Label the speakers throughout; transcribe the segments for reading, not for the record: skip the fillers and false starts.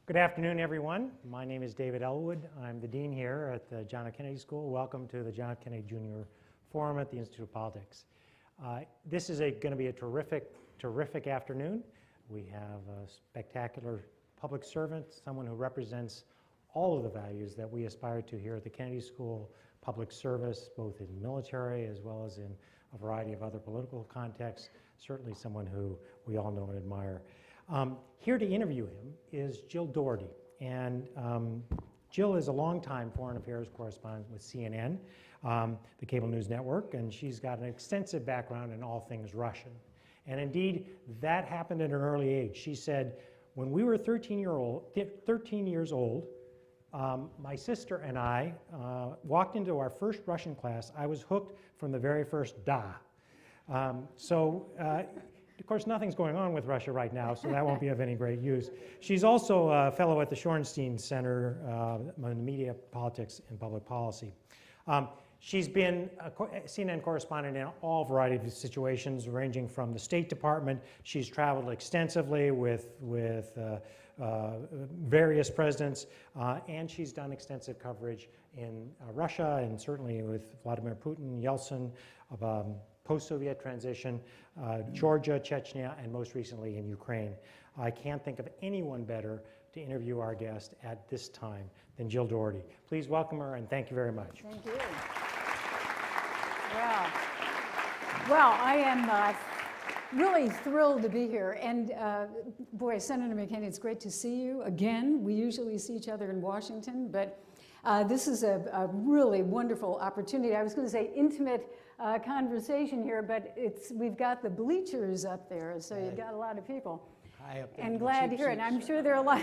Speaker 1: Good afternoon, everyone. My name is David Elwood. I'm the dean here at the John F. Kennedy School. Welcome to the John F. Kennedy Jr. Forum at the Institute of Politics. This is going to be a terrific afternoon. We have a spectacular public servant, someone who represents all of the values that we aspire to here at the Kennedy School, public service, both in military as well as in a variety of other political contexts, certainly someone who we all know and admire. Here to interview him is Jill Dougherty, and Jill is a longtime foreign affairs correspondent with CNN, the cable news network, and she's got an extensive background in all things Russian. And indeed, that happened at an early age. She said, when we were 13 years old, my sister and I walked into our first Russian class. I was hooked from the very first da. Of course, nothing's going on with Russia right now, so that won't be of any great use. She's also a fellow at the Shorenstein Center on Media, Politics, and Public Policy. She's been a CNN correspondent in all variety of situations, ranging from the State Department. She's traveled extensively with various presidents, and she's done extensive coverage in Russia, and certainly with Vladimir Putin, Yeltsin, post-Soviet transition, Georgia, Chechnya, and most recently in Ukraine. I can't think of anyone better to interview our guest at this time than Jill Dougherty. Please welcome her, and thank you very much.
Speaker 2: Thank you. Well, I am really thrilled to be here. And boy, Senator McCain, it's great to see you again. We usually see each other in Washington, but this is a really wonderful opportunity. I was going to say intimate conversation here, but we've got the bleachers up there, so you've got a lot of people.
Speaker 3: High up there.
Speaker 2: And glad to hear it. And I'm sure there are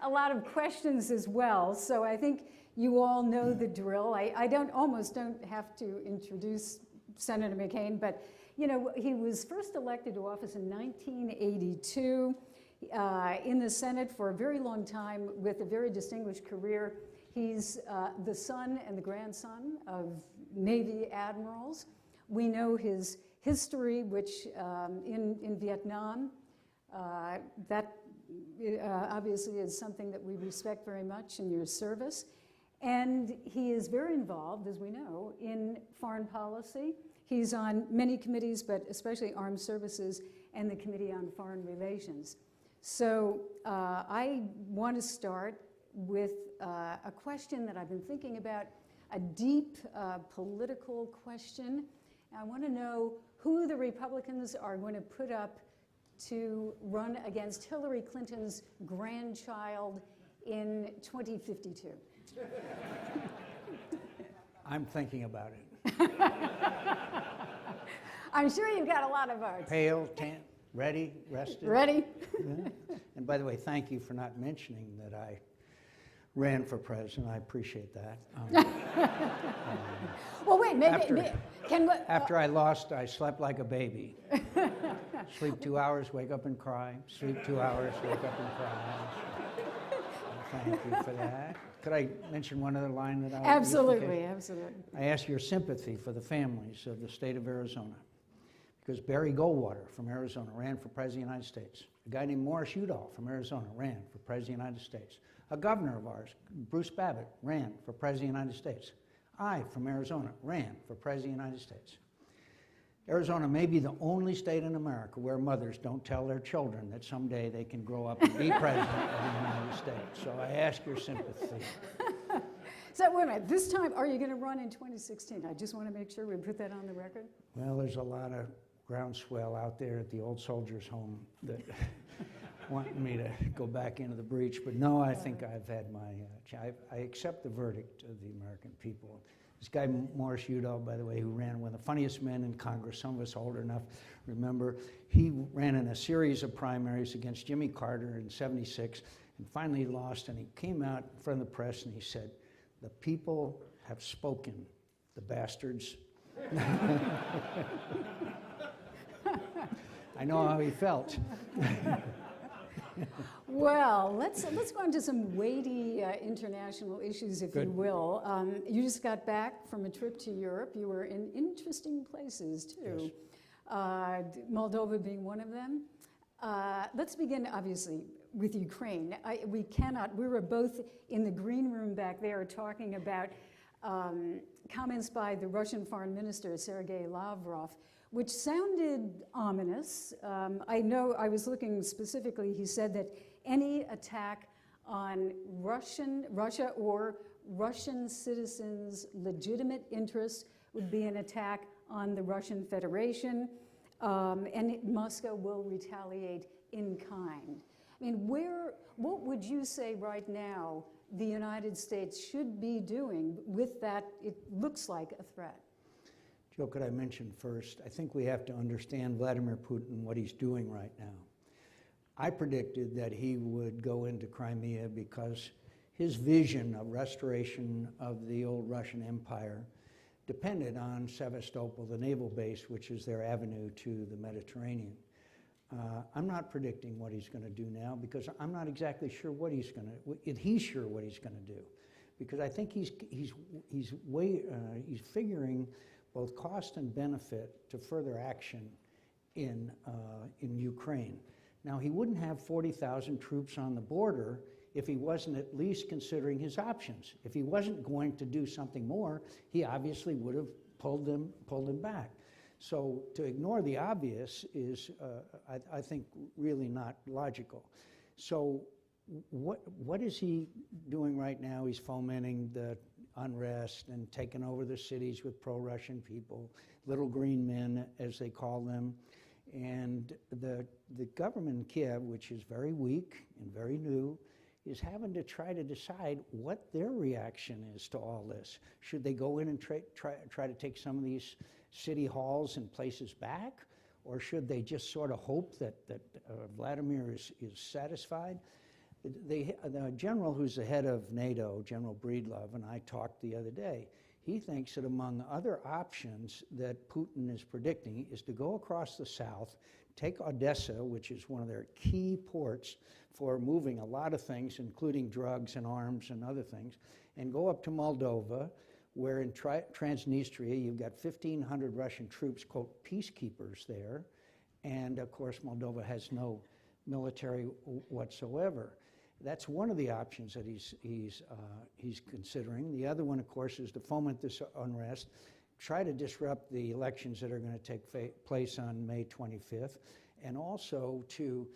Speaker 2: a lot of questions as well. So I think you all know the drill. I almost don't have to introduce Senator McCain, but you know, he was first elected to office in 1982 in the Senate for a very long time with a very distinguished career. He's the son and the grandson of Navy admirals. We know his history, which in Vietnam, that obviously is something that we respect very much in your service. And he is very involved, as we know, in foreign policy. He's on many committees, but especially Armed Services and the Committee on Foreign Relations. So I want to start with a question that I've been thinking about, a deep political question. I want to know who the Republicans are going to put up to run against Hillary Clinton's grandchild in 2052.
Speaker 3: I'm thinking about it.
Speaker 2: I'm sure you've got a lot of votes.
Speaker 3: Pale, tan, ready, rested.
Speaker 2: Ready?
Speaker 3: Yeah. And by the way, thank you for not mentioning that I ran for president. I appreciate that.
Speaker 2: Well, wait,
Speaker 3: after I lost, I slept like a baby. Sleep 2 hours, wake up and cry. Sleep 2 hours, wake up and cry. Thank you for that. Could I mention one other line that I
Speaker 2: Absolutely, absolutely.
Speaker 3: I ask your sympathy for the families of the state of Arizona, because Barry Goldwater from Arizona ran for president of the United States. A guy named Morris Udall from Arizona ran for president of the United States. A governor of ours, Bruce Babbitt, ran for president of the United States. I, from Arizona, ran for president of the United States. Arizona may be the only state in America where mothers don't tell their children that someday they can grow up and be president of the United States. So I ask your sympathy.
Speaker 2: So wait a minute, this time, are you going to run in 2016? I just want to make sure we put that on the record.
Speaker 3: Well, there's a lot of groundswell out there at the old soldiers' home that want me to go back into the breach. But no, I think I've had my, I accept the verdict of the American people. This guy, Morris Udall, by the way, who ran one of the funniest men in Congress, some of us older enough remember, he ran in a series of primaries against Jimmy Carter in '76, and finally lost, and he came out in front of the press and he said, "The people have spoken, the bastards." I know how he felt.
Speaker 2: Well, let's go into some weighty international issues, if you will. You just got back from a trip to Europe. You were in interesting places, too. Yes. Moldova being one of them. Let's begin, obviously, with Ukraine. We were both in the green room back there talking about comments by the Russian Foreign Minister, Sergei Lavrov, which sounded ominous. I know I was looking specifically, he said that any attack on Russia or Russian citizens' legitimate interests would be an attack on the Russian Federation, and Moscow will retaliate in kind. I mean, what would you say right now the United States should be doing with that, it looks like a threat?
Speaker 3: Joe, could I mention first, I think we have to understand Vladimir Putin, what he's doing right now. I predicted that he would go into Crimea because his vision of restoration of the old Russian Empire depended on Sevastopol, the naval base, which is their avenue to the Mediterranean. I'm not predicting what he's going to do now because I'm not exactly sure what he's going to. He's sure what he's going to do, because I think he's figuring both cost and benefit to further action in Ukraine. Now, he wouldn't have 40,000 troops on the border if he wasn't at least considering his options. If he wasn't going to do something more, he obviously would have pulled them back. So to ignore the obvious is, I think, really not logical. So what is he doing right now? He's fomenting the unrest and taking over the cities with pro-Russian people, little green men, as they call them. And the government in Kiev, which is very weak and very new, is having to try to decide what their reaction is to all this. Should they go in and try to take some of these city halls and places back? Or should they just sort of hope that Vladimir is satisfied? The general who's the head of NATO, General Breedlove, and I talked the other day, he thinks that among other options that Putin is predicting is to go across the south, take Odessa, which is one of their key ports for moving a lot of things, including drugs and arms and other things, and go up to Moldova, where in Transnistria you've got 1,500 Russian troops, quote, peacekeepers there, and of course Moldova has no military whatsoever. That's one of the options that he's considering. The other one, of course, is to foment this unrest, try to disrupt the elections that are going to take place on May 25th, and also to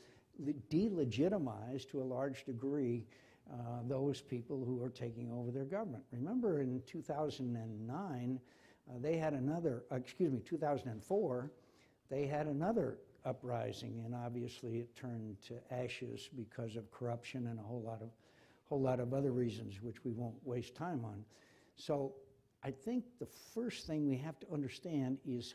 Speaker 3: delegitimize, to a large degree, those people who are taking over their government. Remember in 2009, they had another, 2004, they had another uprising, and obviously it turned to ashes because of corruption and a whole lot of other reasons which we won't waste time on. So I think the first thing we have to understand is,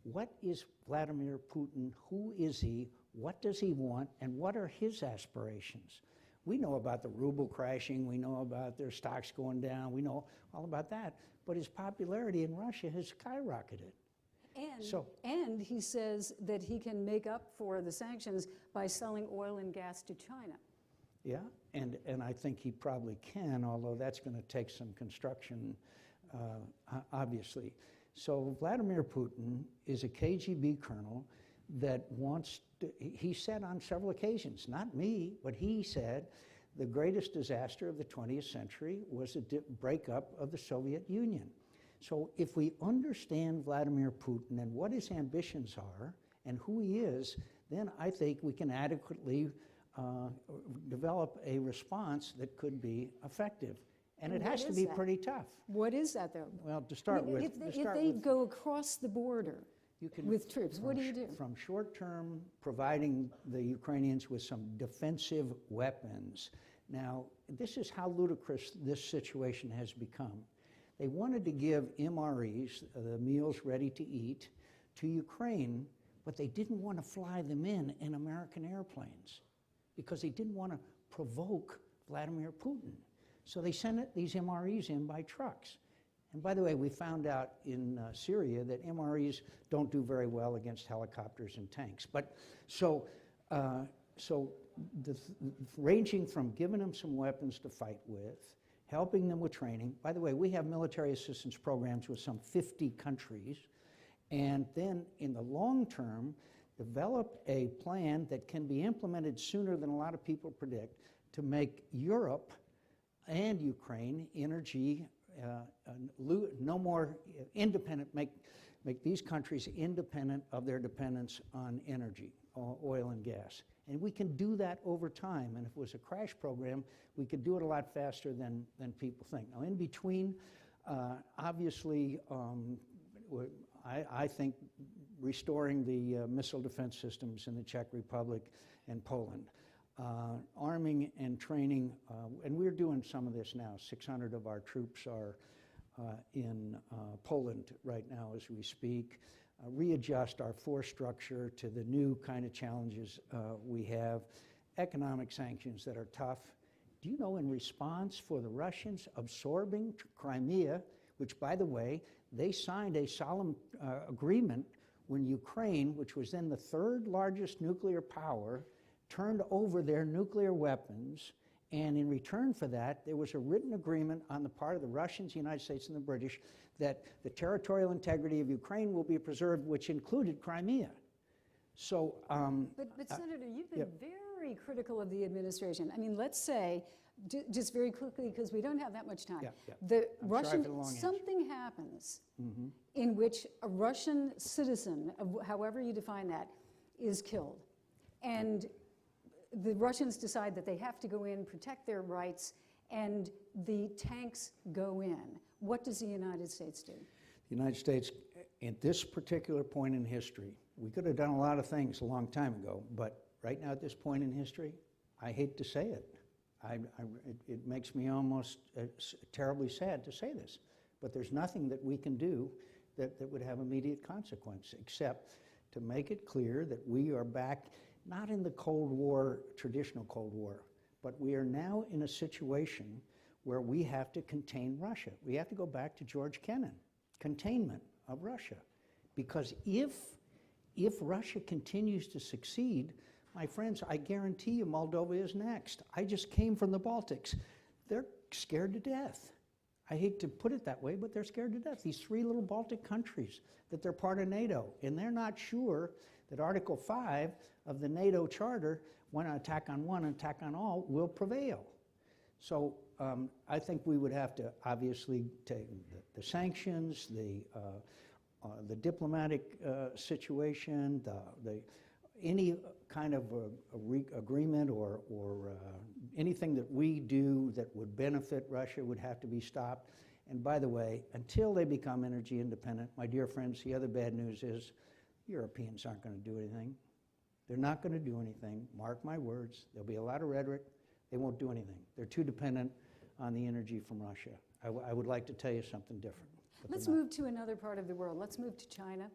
Speaker 3: what is Vladimir Putin? Who is he? What does he want? And what are his aspirations? We know about the ruble crashing. We know about their stocks going down. We know all about that. But his popularity in Russia has skyrocketed.
Speaker 2: And he says that he can make up for the sanctions by selling oil and gas to China.
Speaker 3: Yeah, and I think he probably can, although that's going to take some construction, obviously. So Vladimir Putin is a KGB colonel that wants to, he said on several occasions, not me, but he said, the greatest disaster of the 20th century was the breakup of the Soviet Union. So if we understand Vladimir Putin and what his ambitions are and who he is, then I think we can adequately develop a response that could be effective. And it has to be pretty tough.
Speaker 2: What is that, though?
Speaker 3: Well, to start with...
Speaker 2: If they go across the border with troops, what do you do?
Speaker 3: From short-term, providing the Ukrainians with some defensive weapons. Now, this is how ludicrous this situation has become. They wanted to give MREs, the meals ready to eat, to Ukraine, but they didn't want to fly them in American airplanes because they didn't want to provoke Vladimir Putin. So they sent these MREs in by trucks. And by the way, we found out in Syria that MREs don't do very well against helicopters and tanks. But ranging from giving them some weapons to fight with, helping them with training. By the way, we have military assistance programs with some 50 countries. And then in the long term, develop a plan that can be implemented sooner than a lot of people predict to make Europe and Ukraine energy no more independent, make these countries independent of their dependence on energy, oil and gas. And we can do that over time. And if it was a crash program, we could do it a lot faster than people think. Now, in between, obviously, I think restoring the missile defense systems in the Czech Republic and Poland, arming and training, and we're doing some of this now. 600 of our troops are in Poland right now as we speak. Readjust our force structure to the new kind of challenges we have. Economic sanctions that are tough. Do you know, in response for the Russians absorbing Crimea, which, by the way, they signed a solemn agreement when Ukraine, which was then the third largest nuclear power, turned over their nuclear weapons, and in return for that, there was a written agreement on the part of the Russians, the United States, and the British that the territorial integrity of Ukraine will be preserved, which included Crimea. So,
Speaker 2: but Senator, you've been very critical of the administration. I mean, let's say, just very quickly, because we don't have that much time. The Russian, something happens in which a Russian citizen, however you define that, is killed. And the Russians decide that they have to go in, protect their rights, and the tanks go in. What does the United States do?
Speaker 3: The United States, at this particular point in history, we could have done a lot of things a long time ago, but right now at this point in history, I hate to say it. It makes me almost terribly sad to say this, but there's nothing that we can do that would have immediate consequence, except to make it clear that we are back not in the Cold War, traditional Cold War, but we are now in a situation where we have to contain Russia. We have to go back to George Kennan, containment of Russia. Because if Russia continues to succeed, my friends, I guarantee you Moldova is next. I just came from the Baltics. They're scared to death. I hate to put it that way, but they're scared to death. These three little Baltic countries, that they're part of NATO, and they're not sure that Article 5 of the NATO Charter, when an attack on one, an attack on all, will prevail. So I think we would have to obviously take the sanctions, the diplomatic situation, any kind of agreement or anything that we do that would benefit Russia would have to be stopped. And by the way, until they become energy independent, my dear friends, the other bad news is Europeans aren't going to do anything. They're not going to do anything. Mark my words. There'll be a lot of rhetoric. They won't do anything. They're too dependent on the energy from Russia. I would like to tell you something different.
Speaker 2: Let's move to another part of the world. Let's move to China.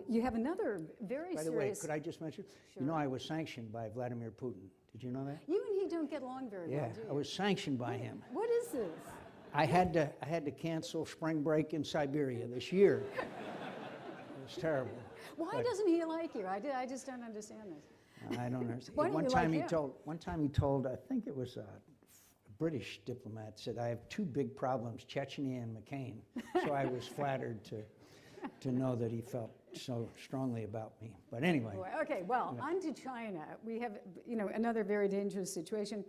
Speaker 2: You have another very serious...
Speaker 3: By the way, could I just mention,
Speaker 2: Sure.
Speaker 3: you know I was sanctioned by Vladimir Putin. Did you know that?
Speaker 2: You and he don't get along very well, do you?
Speaker 3: I was sanctioned by him.
Speaker 2: What is this?
Speaker 3: I had to cancel spring break in Siberia this year. It was terrible.
Speaker 2: Why doesn't he like you? I just don't understand this.
Speaker 3: I don't understand.
Speaker 2: Why don't
Speaker 3: one
Speaker 2: you
Speaker 3: time
Speaker 2: like
Speaker 3: he
Speaker 2: him?
Speaker 3: One time he told, I think it was a British diplomat, said, I have two big problems, Chechnya and McCain. So I was flattered to know that he felt so strongly about me. But anyway.
Speaker 2: Okay, well, on to China. We have, another very dangerous situation.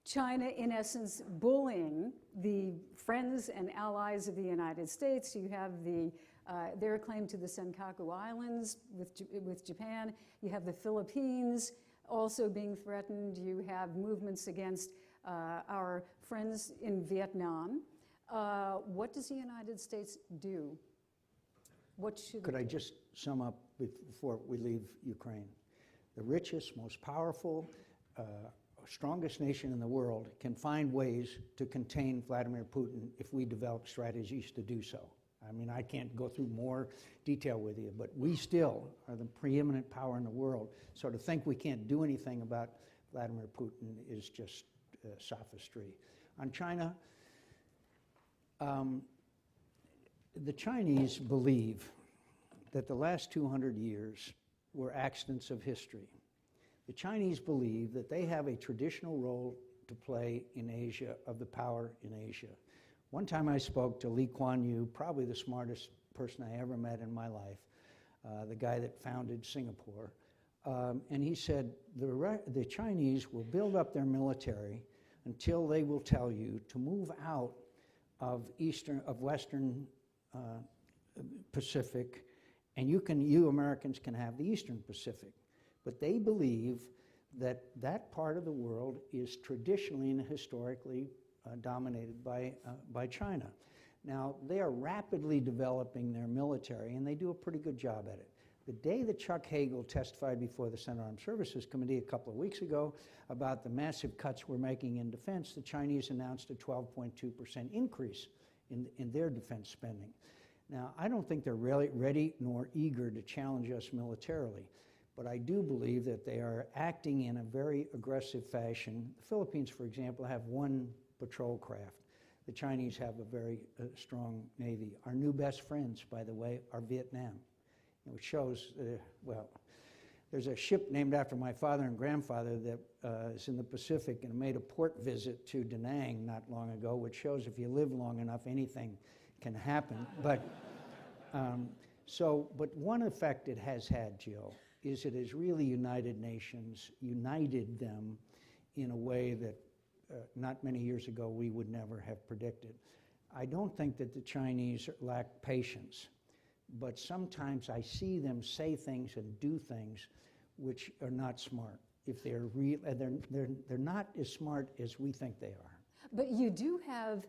Speaker 2: China, in essence, bullying the friends and allies of the United States. You have their claim to the Senkaku Islands with Japan. You have the Philippines also being threatened. You have movements against our friends in Vietnam. What does the United States do? What should
Speaker 3: Could I just sum up before we leave Ukraine? The richest, most powerful, strongest nation in the world can find ways to contain Vladimir Putin if we develop strategies to do so. I mean, I can't go through more detail with you, but we still are the preeminent power in the world. So to think we can't do anything about Vladimir Putin is just sophistry. On China, the Chinese believe that the last 200 years were accidents of history. The Chinese believe that they have a traditional role to play in Asia, of the power in Asia. One time I spoke to Lee Kuan Yew, probably the smartest person I ever met in my life, the guy that founded Singapore. And he said, the Chinese will build up their military until they will tell you to move out of Western Pacific, and you Americans can have the Eastern Pacific. But they believe that that part of the world is traditionally and historically dominated by China. Now, they are rapidly developing their military, and they do a pretty good job at it. The day that Chuck Hagel testified before the Senate Armed Services Committee a couple of weeks ago about the massive cuts we're making in defense, the Chinese announced a 12.2% increase in their defense spending. Now, I don't think they're really ready nor eager to challenge us militarily, but I do believe that they are acting in a very aggressive fashion. The Philippines, for example, have one patrol craft. The Chinese have a very strong navy. Our new best friends, by the way, are Vietnam, which shows, well, there's a ship named after my father and grandfather that is in the Pacific and made a port visit to Da Nang not long ago, which shows if you live long enough, anything can happen. But but one effect it has had, Jill, is it has really united nations, united them in a way that not many years ago we would never have predicted. I don't think that the Chinese lack patience, but sometimes I see them say things and do things which are not smart. If they're real, they're not as smart as we think they are.
Speaker 2: But you do have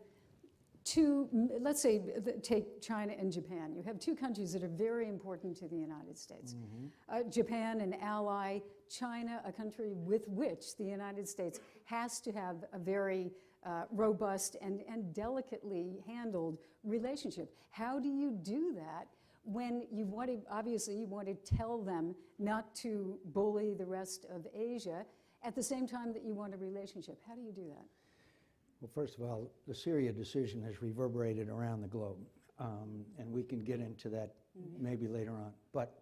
Speaker 2: two, let's say, take China and Japan. You have two countries that are very important to the United States. Mm-hmm. Japan, an ally, China, a country with which the United States has to have a very robust and delicately handled relationship. How do you do that when you want to, obviously you want to tell them not to bully the rest of Asia at the same time that you want a relationship? How do you do that?
Speaker 3: Well, first of all, the Syria decision has reverberated around the globe, and we can get into that maybe later on. But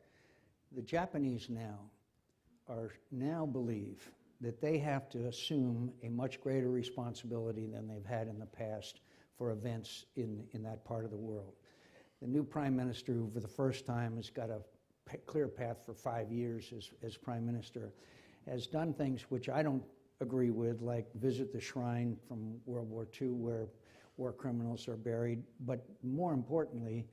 Speaker 3: the Japanese now believe that they have to assume a much greater responsibility than they've had in the past for events in that part of the world. The new prime minister, who for the first time has got a clear path for 5 years as prime minister, has done things which I don't agree with, like visit the shrine from World War II where war criminals are buried. But more importantly,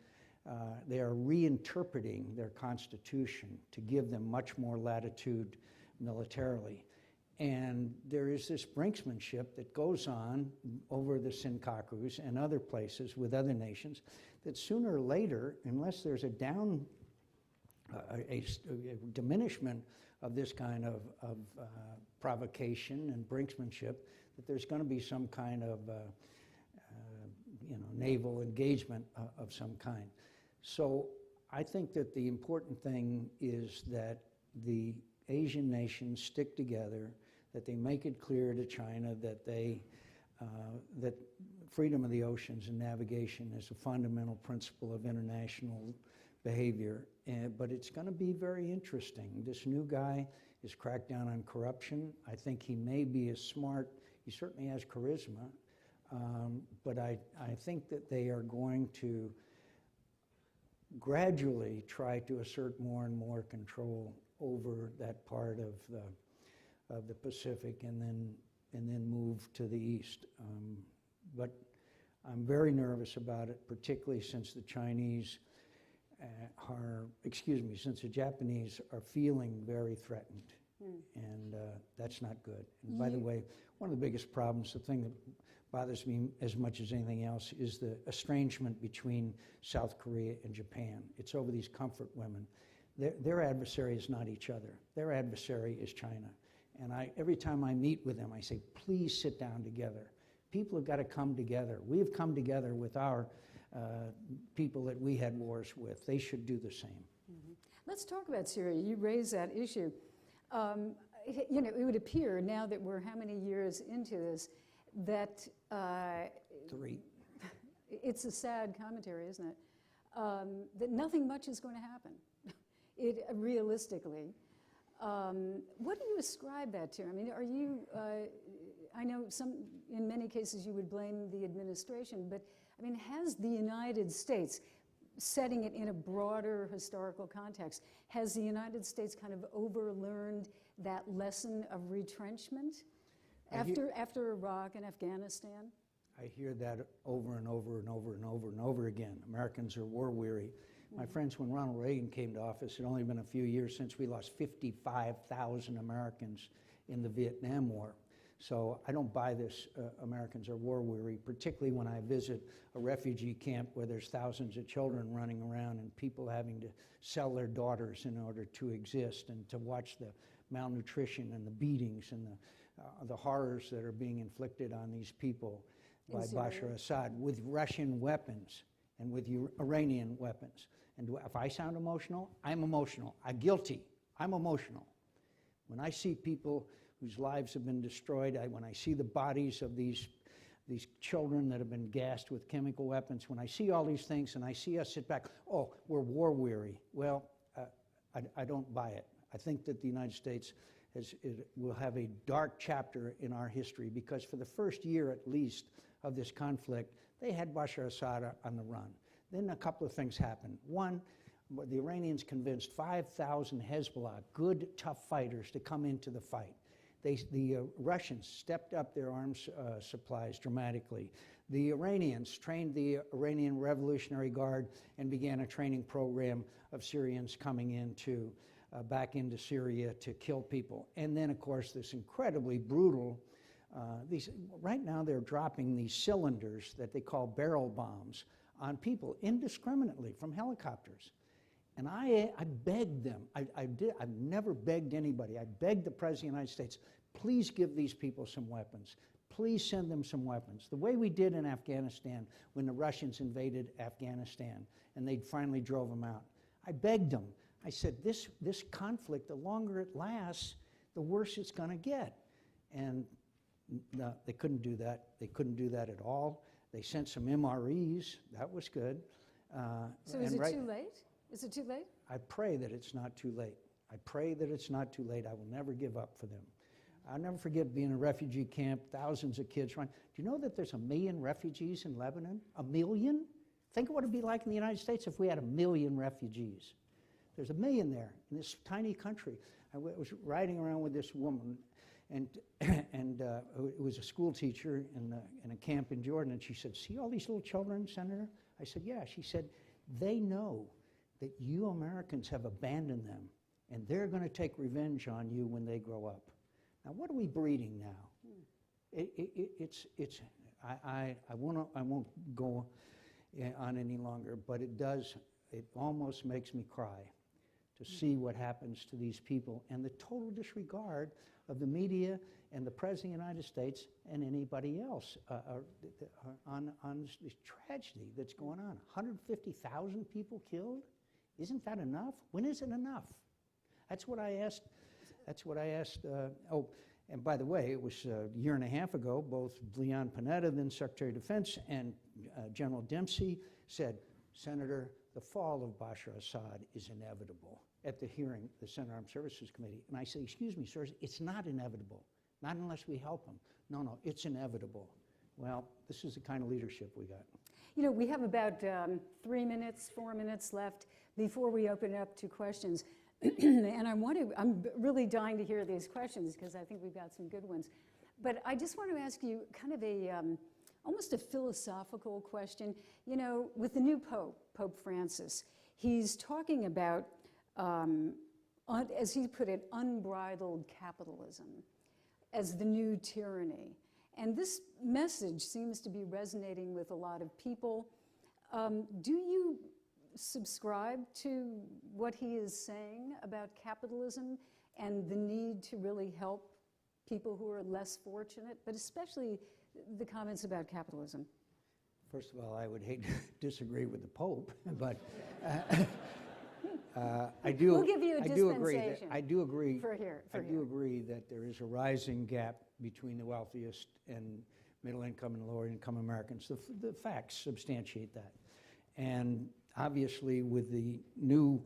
Speaker 3: they are reinterpreting their constitution to give them much more latitude militarily. And there is this brinksmanship that goes on over the Senkakus and other places with other nations that sooner or later, unless there's a diminishment of this kind of provocation and brinksmanship, that there's going to be some kind of naval engagement of some kind. So I think that the important thing is that the Asian nations stick together, that they make it clear to China that that freedom of the oceans and navigation is a fundamental principle of international behavior. But it's going to be very interesting. This new guy has cracked down on corruption. I think he may be as smart. He certainly has charisma. But I think that they are going to gradually try to assert more and more control over that part of the Pacific and then move to the east. But I'm very nervous about it, particularly since the Chinese since the Japanese are feeling very threatened. And that's not good. And by the way, one of the biggest problems, the thing that bothers me as much as anything else, is the estrangement between South Korea and Japan. It's over these comfort women. Their adversary is not each other. Their adversary is China. And every time I meet with them, I say, please sit down together. People have got to come together. We have come together with our people that we had wars with. They should do the same.
Speaker 2: Mm-hmm. Let's talk about Syria. You raised that issue. It would appear now that we're how many years into this that
Speaker 3: 3.
Speaker 2: It's a sad commentary, isn't it? That nothing much is going to happen. Realistically. What do you ascribe that to? I mean, are you, I know in many cases you would blame the administration, but I mean, has the United States setting it in a broader historical context, has the United States kind of overlearned that lesson of retrenchment after Iraq and Afghanistan?
Speaker 3: I hear that over and over and over and over and over again. Americans are war weary. My friends, when Ronald Reagan came to office, it had only been a few years since we lost 55,000 Americans in the Vietnam War. So I don't buy this, Americans are war weary, particularly when I visit a refugee camp where there's thousands of children running around and people having to sell their daughters in order to exist, and to watch the malnutrition and the beatings and the horrors that are being inflicted on these people by Bashar Assad with Russian weapons and with Iranian weapons. And if I sound emotional, I'm emotional. I'm guilty. I'm emotional. When I see people whose lives have been destroyed, when I see the bodies of these children that have been gassed with chemical weapons, when I see all these things and I see us sit back, oh, we're war weary. Well, I don't buy it. I think that the United States will have a dark chapter in our history, because for the first year at least of this conflict, they had Bashar Assad on the run. Then a couple of things happened. One, the Iranians convinced 5,000 Hezbollah, good, tough fighters, to come into the fight. The Russians stepped up their arms supplies dramatically. The Iranians trained the Iranian Revolutionary Guard and began a training program of Syrians coming into back into Syria to kill people. And then, of course, this incredibly brutal, right now they're dropping these cylinders that they call barrel bombs on people indiscriminately from helicopters. And I begged them, I've never begged anybody, I begged the President of the United States, please give these people some weapons. Please send them some weapons. The way we did in Afghanistan when the Russians invaded Afghanistan and they finally drove them out. I begged them. I said, this conflict, the longer it lasts, the worse it's going to get. And no, they couldn't do that. They couldn't do that at all. They sent some MREs. That was good.
Speaker 2: So is it too late? Is it too late?
Speaker 3: I pray that it's not too late. I pray that it's not too late. I will never give up for them. I'll never forget being in a refugee camp, thousands of kids running. Do you know that there's 1 million refugees in Lebanon? 1 million? Think of what it'd be like in the United States if we had 1 million refugees. There's 1 million there in this tiny country. I was riding around with this woman, and who was a school teacher in a camp in Jordan, and she said, see all these little children, Senator? I said, yeah. She said, they know that you Americans have abandoned them, and they're going to take revenge on you when they grow up. Now, what are we breeding now? I won't go on any longer, but it almost makes me cry to see what happens to these people and the total disregard of the media and the President of the United States and anybody else on this tragedy that's going on. 150,000 people killed? Isn't that enough? When is it enough? That's what I asked. Oh, and by the way, it was a year and a half ago, both Leon Panetta, then Secretary of Defense, and General Dempsey said, Senator, the fall of Bashar Assad is inevitable, at the hearing, the Senate Armed Services Committee. And I said, excuse me, sirs, it's not inevitable. Not unless we help him. No, it's inevitable. Well, this is the kind of leadership we got.
Speaker 2: You know, we have about 4 minutes left before we open it up to questions. And I'm really dying to hear these questions because I think we've got some good ones. But I just want to ask you kind of almost a philosophical question. You know, with the new Pope, Pope Francis, he's talking about, as he put it, unbridled capitalism as the new tyranny. And this message seems to be resonating with a lot of people. Do you subscribe to what he is saying about capitalism and the need to really help people who are less fortunate, but especially the comments about capitalism?
Speaker 3: First of all, I would hate to disagree with the Pope, but I do.
Speaker 2: We'll give you a dispensation.
Speaker 3: I do agree.
Speaker 2: I do
Speaker 3: agree that there is a rising gap between the wealthiest and middle income and lower income Americans. The facts substantiate that, and obviously, with the new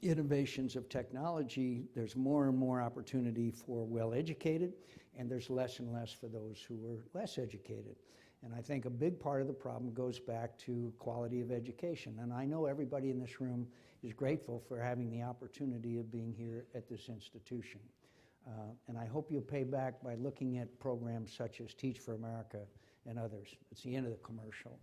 Speaker 3: innovations of technology, there's more and more opportunity for well-educated, and there's less and less for those who are less educated. And I think a big part of the problem goes back to quality of education. And I know everybody in this room is grateful for having the opportunity of being here at this institution. And I hope you'll pay back by looking at programs such as Teach for America and others. It's the end of the commercial.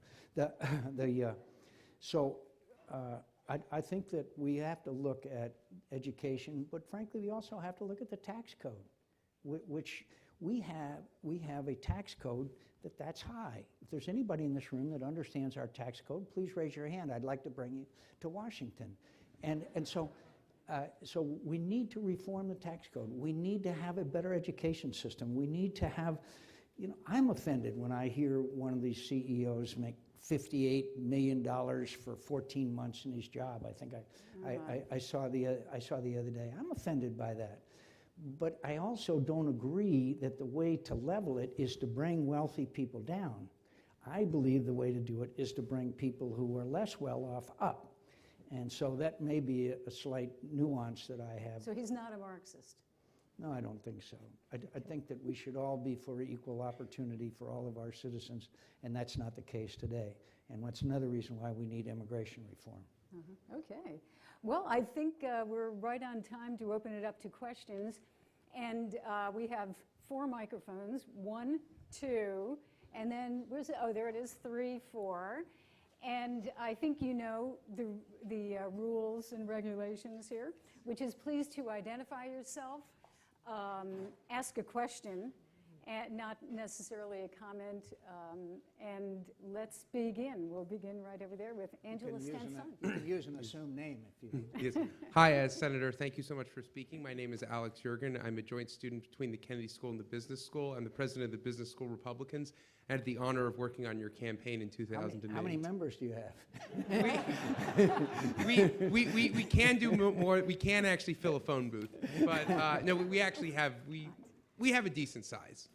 Speaker 3: I think that we have to look at education, but frankly, we also have to look at the tax code, which we have a tax code that's high. If there's anybody in this room that understands our tax code, please raise your hand. I'd like to bring you to Washington. So we need to reform the tax code. We need to have a better education system. We need to have, I'm offended when I hear one of these CEOs make $58 million for 14 months in his job. I think I saw the other day. I'm offended by that. But I also don't agree that the way to level it is to bring wealthy people down. I believe the way to do it is to bring people who are less well off up. And so that may be a slight nuance that I have.
Speaker 2: So he's not a Marxist?
Speaker 3: No, I don't think so. I think that we should all be for equal opportunity for all of our citizens, and that's not the case today. And that's another reason why we need immigration reform.
Speaker 2: Okay. Well, I think we're right on time to open it up to questions. And we have 4 microphones, 1, 2, and then, where's it? Oh, there it is, 3, 4. And I think you know the rules and regulations here, which is please to identify yourself, ask a question, and not necessarily a comment, and let's begin. We'll begin right over there with Angela Stenson.
Speaker 3: You can use an assumed name if you...
Speaker 4: Yes. Hi, Senator. Thank you so much for speaking. My name is Alex Jurgen. I'm a joint student between the Kennedy School and the Business School. I'm the president of the Business School Republicans. I had the honor of working on your campaign in 2008.
Speaker 3: How many members do you have?
Speaker 4: We can do more. We can actually fill a phone booth, but no, we actually have we have a decent size.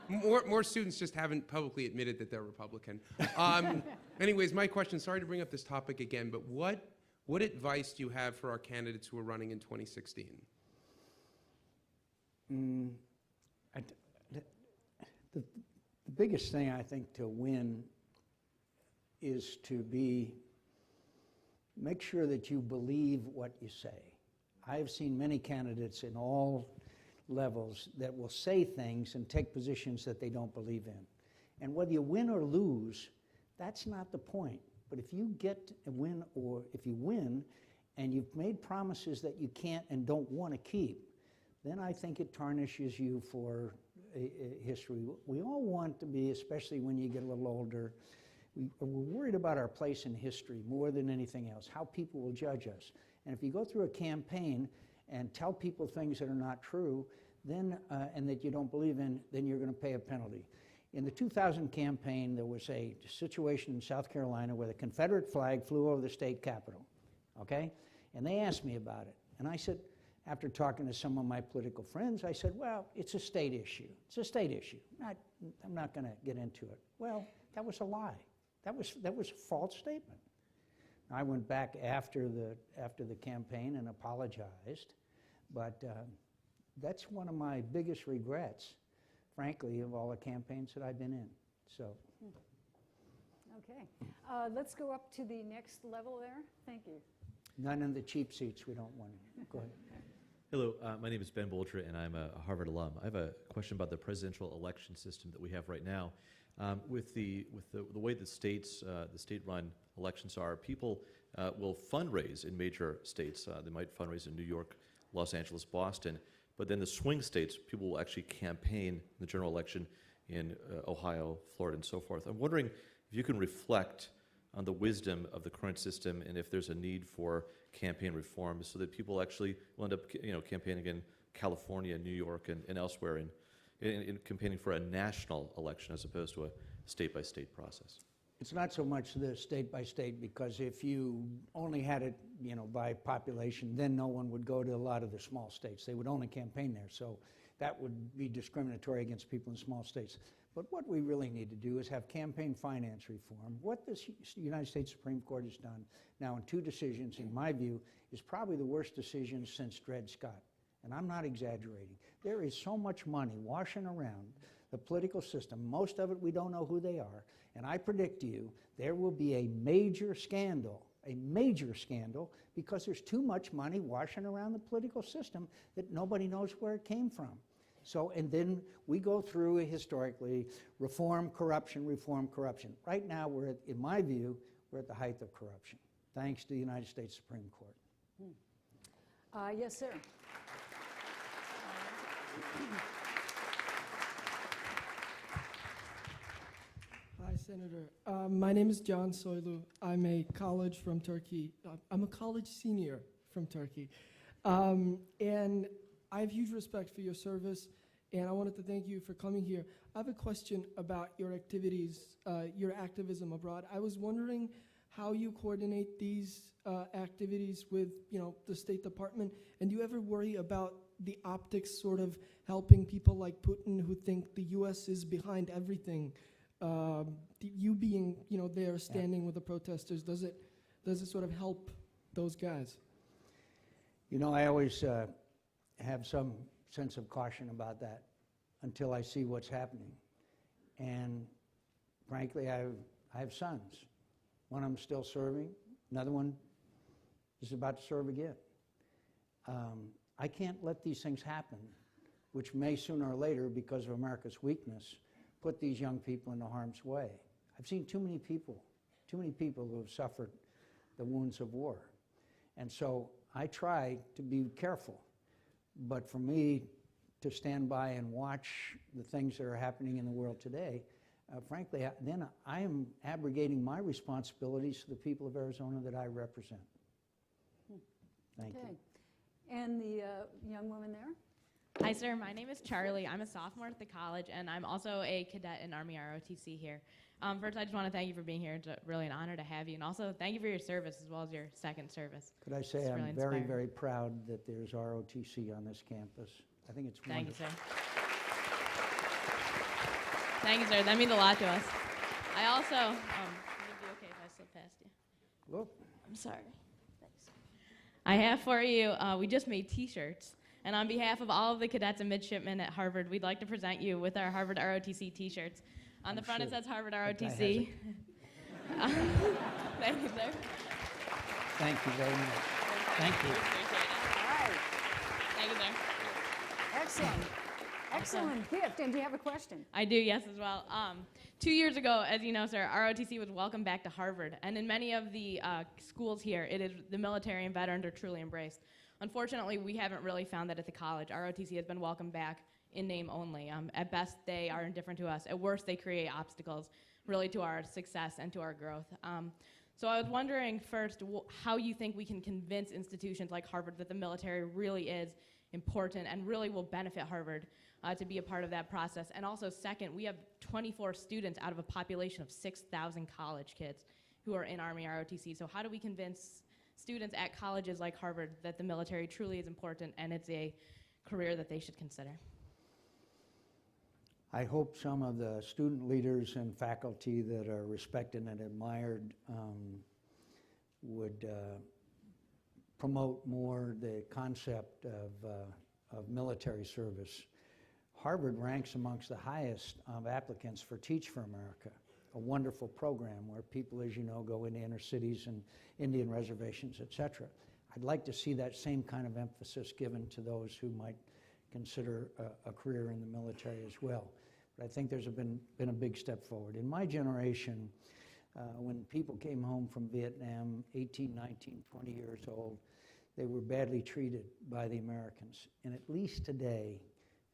Speaker 4: More students just haven't publicly admitted that they're Republican. Anyways, my question, sorry to bring up this topic again, but what advice do you have for our candidates who are running in 2016?
Speaker 3: The biggest thing I think to win is to make sure that you believe what you say. I've seen many candidates in all levels that will say things and take positions that they don't believe in. And whether you win or lose, that's not the point. But if you get a win, or if you win and you've made promises that you can't and don't want to keep, then I think it tarnishes you for history. We all want to be, especially when you get a little older, we're worried about our place in history more than anything else, how people will judge us. And if you go through a campaign and tell people things that are not true, then and that you don't believe in, then you're going to pay a penalty. In the 2000 campaign, there was a situation in South Carolina where the Confederate flag flew over the state capitol, okay? And they asked me about it. And I said, after talking to some of my political friends, I said, well, it's a state issue. It's a state issue. I'm not going to get into it. Well, that was a lie. That was a false statement. I went back after the campaign and apologized, but that's one of my biggest regrets, frankly, of all the campaigns that I've been in. So.
Speaker 2: Okay. Let's go up to the next level there. Thank you.
Speaker 3: None in the cheap seats. We don't want to. Go ahead.
Speaker 5: Hello, my name is Ben Boltra, and I'm a Harvard alum. I have a question about the presidential election system that we have right now. With the way that states, the state-run elections are, people will fundraise in major states. They might fundraise in New York, Los Angeles, Boston, but then the swing states, people will actually campaign in the general election in Ohio, Florida, and so forth. I'm wondering if you can reflect on the wisdom of the current system and if there's a need for campaign reform so that people actually will end up campaigning in California, New York, and elsewhere in campaigning for a national election as opposed to a state-by-state process.
Speaker 3: It's not so much the state by state, because if you only had it, by population, then no one would go to a lot of the small states. They would only campaign there, so that would be discriminatory against people in small states. But what we really need to do is have campaign finance reform. What the United States Supreme Court has done now in 2 decisions, in my view, is probably the worst decision since Dred Scott. And I'm not exaggerating. There is so much money washing around the political system. Most of it, we don't know who they are. And I predict to you, there will be a major scandal, because there's too much money washing around the political system that nobody knows where it came from. So, and then we go through historically, reform, corruption, reform, corruption. Right now, we're at, in my view, we're at the height of corruption, thanks to the United States Supreme Court.
Speaker 2: Yes, sir.
Speaker 6: Hi, Senator. My name is John Soylu. I'm a college from Turkey. I'm a college senior from Turkey. And I have huge respect for your service, and I wanted to thank you for coming here. I have a question about your activities, your activism abroad. I was wondering how you coordinate these activities with, the State Department, and do you ever worry about the optics sort of helping people like Putin who think the U.S. is behind everything? You being, there standing with the protesters, does it sort of help those guys?
Speaker 3: I always have some sense of caution about that until I see what's happening. And frankly, I have sons. One of them still serving, another one is about to serve again. I can't let these things happen, which may sooner or later, because of America's weakness, put these young people into harm's way. I've seen too many people who have suffered the wounds of war. And so I try to be careful. But for me to stand by and watch the things that are happening in the world today, frankly, then I am abrogating my responsibilities to the people of Arizona that I represent. Thank you.
Speaker 2: And the young woman there?
Speaker 7: Hi, sir. My name is Charlie. I'm a sophomore at the college, and I'm also a cadet in Army ROTC here. First, I just want to thank you for being here. It's really an honor to have you. And also, thank you for your service as well as your second service.
Speaker 3: Could I say
Speaker 7: It's
Speaker 3: I'm
Speaker 7: really
Speaker 3: very,
Speaker 7: inspiring.
Speaker 3: very proud that there's ROTC on this campus. I think it's
Speaker 7: Thank you,
Speaker 3: wonderful.
Speaker 7: sir. Thank you, sir. That means a lot to us. I also, would it be okay if I slip past you?
Speaker 3: Look,
Speaker 7: I'm sorry. Thanks. I have for you, we just made T-shirts. And on behalf of all of the cadets and midshipmen at Harvard, we'd like to present you with our Harvard ROTC T-shirts. On the front, it says Harvard ROTC. Thank you, sir.
Speaker 3: thank you very much. Thank you.
Speaker 7: Appreciate it.
Speaker 2: All right.
Speaker 7: Thank you, sir.
Speaker 2: Excellent. Excellent gift. And do you have a question?
Speaker 7: I do, yes, as well. 2 years ago, as you know, sir, ROTC was welcomed back to Harvard. And in many of the schools here, it is the military and veterans are truly embraced. Unfortunately, we haven't really found that at the college. ROTC has been welcomed back in name only. At best, they are indifferent to us. At worst, they create obstacles really to our success and to our growth. So I was wondering first how you think we can convince institutions like Harvard that the military really is important and really will benefit Harvard to be a part of that process. And also second, we have 24 students out of a population of 6,000 college kids who are in Army ROTC. So how do we convince students at colleges like Harvard that the military truly is important and it's a career that they should consider?
Speaker 3: I hope some of the student leaders and faculty that are respected and admired would promote more the concept of military service. Harvard ranks amongst the highest of applicants for Teach for America, a wonderful program where people, as you know, go into inner cities and Indian reservations, et cetera. I'd like to see that same kind of emphasis given to those who might consider a career in the military as well. But I think there's been a big step forward. In my generation, when people came home from Vietnam, 18, 19, 20 years old, they were badly treated by the Americans. And at least today,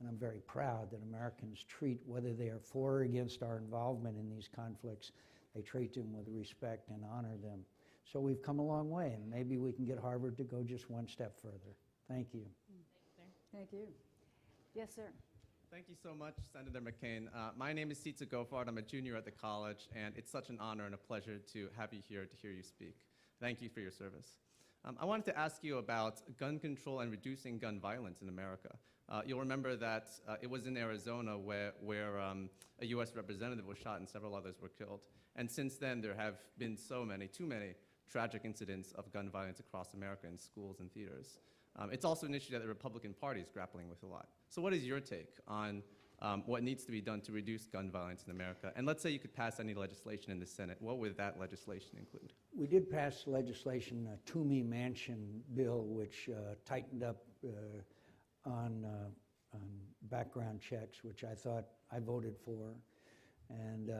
Speaker 3: and I'm very proud that Americans treat, whether they are for or against our involvement in these conflicts, they treat them with respect and honor them. So we've come a long way, and maybe we can get Harvard to go just one step further. Thank you.
Speaker 2: Thank you. Yes, sir.
Speaker 8: Thank you so much, Senator McCain. My name is Sitza Gofard. I'm a junior at the college, and it's such an honor and a pleasure to have you here to hear you speak. Thank you for your service. I wanted to ask you about gun control and reducing gun violence in America. You'll remember that it was in Arizona where a U.S. representative was shot and several others were killed. And since then, there have been too many tragic incidents of gun violence across America in schools and theaters. It's also an issue that the Republican Party is grappling with a lot. So what is your take on what needs to be done to reduce gun violence in America. And let's say you could pass any legislation in the Senate. What would that legislation include?
Speaker 3: We did pass legislation, a Toomey Manchin bill, which tightened up on background checks, which I thought I voted for. And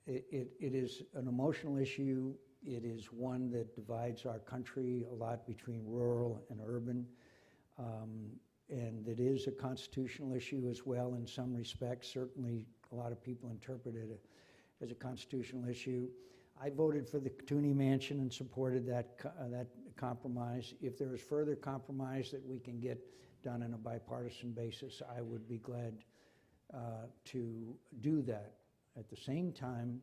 Speaker 3: it is an emotional issue. It is one that divides our country a lot between rural and urban. And it is a constitutional issue as well in some respects. Certainly, a lot of people interpret it as a constitutional issue. I voted for the Toomey Manchin and supported that compromise. If there is further compromise that we can get done on a bipartisan basis, I would be glad to do that. At the same time,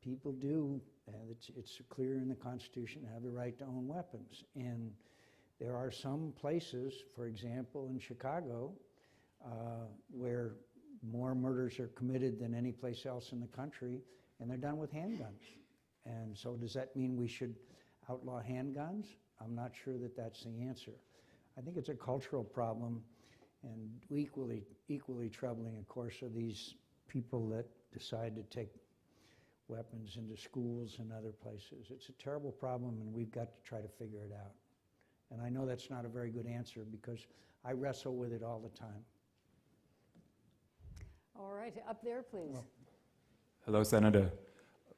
Speaker 3: people do, and it's clear in the Constitution, have the right to own weapons. And there are some places, for example, in Chicago, where more murders are committed than any place else in the country, and they're done with handguns. And so does that mean we should outlaw handguns? I'm not sure that that's the answer. I think it's a cultural problem, and equally troubling, of course, are these people that decide to take weapons into schools and other places. It's a terrible problem, and we've got to try to figure it out. And I know that's not a very good answer because I wrestle with it all the time.
Speaker 2: All right, up there, please.
Speaker 9: Hello, Senator.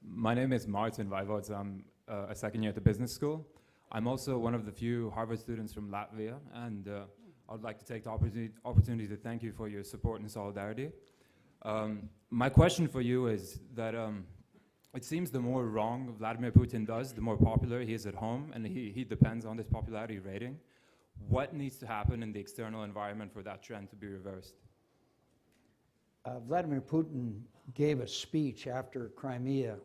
Speaker 9: My name is Martin Vaivods. I'm a second year at the business school. I'm also one of the few Harvard students from Latvia, and I would like to take the opportunity to thank you for your support and solidarity. My question for you is that it seems the more wrong Vladimir Putin does, the more popular he is at home, and he depends on this popularity rating. What needs to happen in the external environment for that trend to be reversed?
Speaker 3: Vladimir Putin gave a speech after Crimea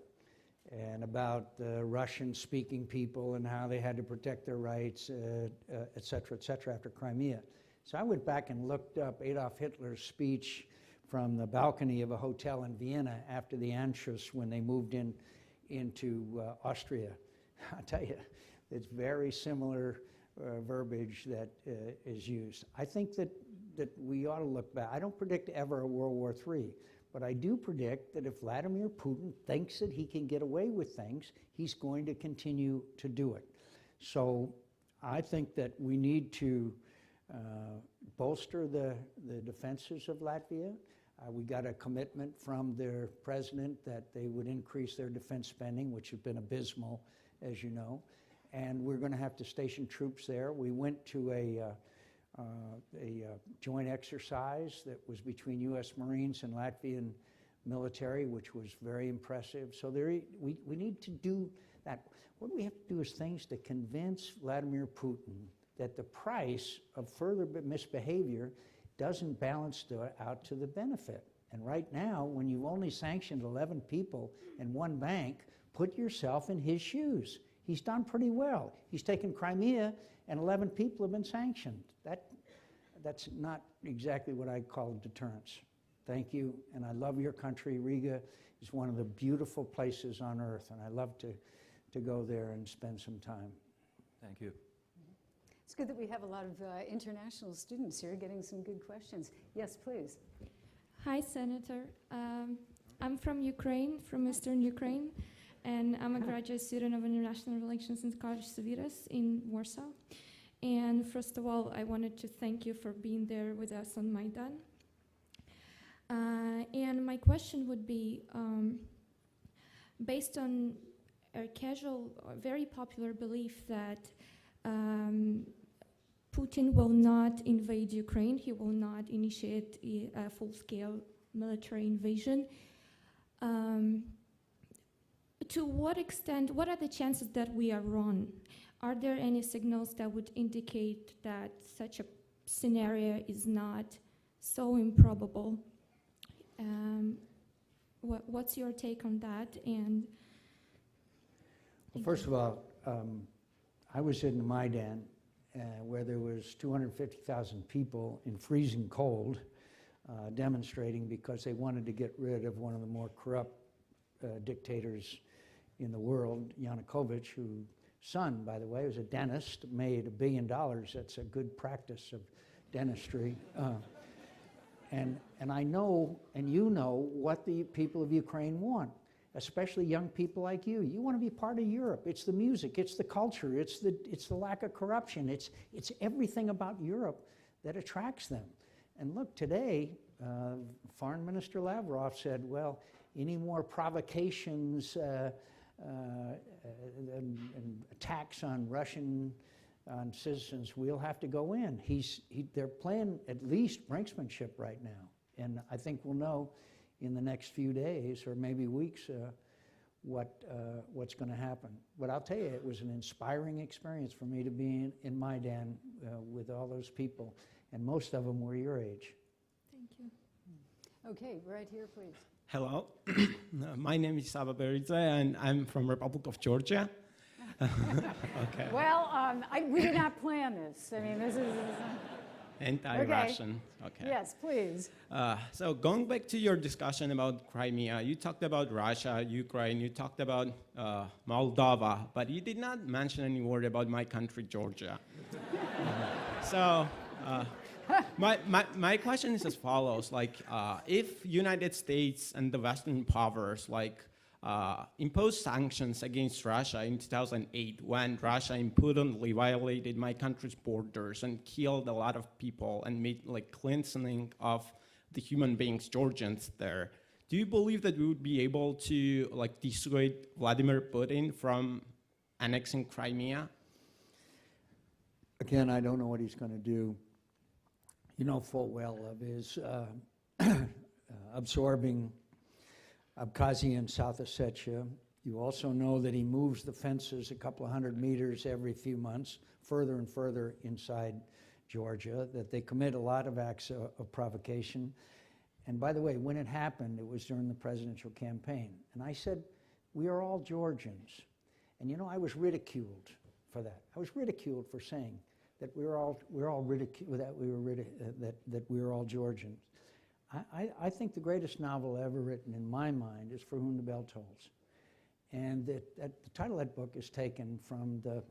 Speaker 3: and about the Russian-speaking people and how they had to protect their rights, et cetera, after Crimea. So I went back and looked up Adolf Hitler's speech from the balcony of a hotel in Vienna after the Anschluss when they moved into Austria. I tell you, it's very similar verbiage that is used. I think that we ought to look back. I don't predict ever a World War III, but I do predict that if Vladimir Putin thinks that he can get away with things, he's going to continue to do it. So I think that we need to bolster the defenses of Latvia. We got a commitment from their president that they would increase their defense spending, which has been abysmal, as you know. And we're going to have to station troops there. We went to a joint exercise that was between U.S. Marines and Latvian military, which was very impressive. So we need to do that. What we have to do is things to convince Vladimir Putin that the price of further misbehavior doesn't balance out to the benefit. And right now, when you've only sanctioned 11 people and one bank, put yourself in his shoes. He's done pretty well. He's taken Crimea, and 11 people have been sanctioned. That's not exactly what I call deterrence. Thank you, and I love your country. Riga is one of the beautiful places on earth, and I love to go there and spend some time.
Speaker 9: Thank you.
Speaker 2: It's good that we have a lot of international students here getting some good questions. Yes, please.
Speaker 10: Hi, Senator. I'm from Ukraine, from Eastern Ukraine, and I'm a graduate student of International Relations in College Civitas in Warsaw. And first of all, I wanted to thank you for being there with us on Maidan. And my question would be, based on a casual, very popular belief that Putin will not invade Ukraine, he will not initiate a full-scale military invasion. To what extent, what are the chances that we are wrong? Are there any signals that would indicate that such a scenario is not so improbable? What's your take on that? And
Speaker 3: well, first of all, I was in the Maidan where there was 250,000 people in freezing cold demonstrating because they wanted to get rid of one of the more corrupt dictators in the world, Yanukovych, whose son, by the way, was a dentist, made $1 billion. That's a good practice of dentistry. And And I know, and you know, what the people of Ukraine want, especially young people like you. You want to be part of Europe. It's the music, it's the culture, it's the lack of corruption, it's everything about Europe that attracts them. And look, today, Foreign Minister Lavrov said, well, any more provocations and attacks on Russian citizens, we'll have to go in. They're playing at least brinksmanship right now. And I think we'll know in the next few days or maybe weeks what's going to happen. But I'll tell you, it was an inspiring experience for me to be in Maidan with all those people, and most of them were your age.
Speaker 10: Thank you.
Speaker 2: Okay, right here, please.
Speaker 11: Hello, my name is Saba Beridze, and I'm from Republic of Georgia. Okay.
Speaker 2: Well, we did not plan this. I mean, this is...
Speaker 11: Anti-Russian. Okay.
Speaker 2: Yes, please.
Speaker 11: So going back to your discussion about Crimea, you talked about Russia, Ukraine, you talked about Moldova, but you did not mention any word about my country, Georgia. So my question is as follows: like, if United States and the Western powers imposed sanctions against Russia in 2008 when Russia impudently violated my country's borders and killed a lot of people and made cleansing of the human beings, Georgians there. Do you believe that we would be able to dissuade Vladimir Putin from annexing Crimea?
Speaker 3: Again, I don't know what he's going to do. You know full well of his absorbing Abkhazia and South Ossetia. You also know that he moves the fences a couple of 100 meters every few months, further and further inside Georgia, that they commit a lot of acts of provocation. And by the way, when it happened, it was during the presidential campaign. And I said, we are all Georgians. And you know, I was ridiculed for that. I was ridiculed for saying that we were all Georgians. I think the greatest novel ever written in my mind is For Whom the Bell Tolls. And the title of that book is taken from the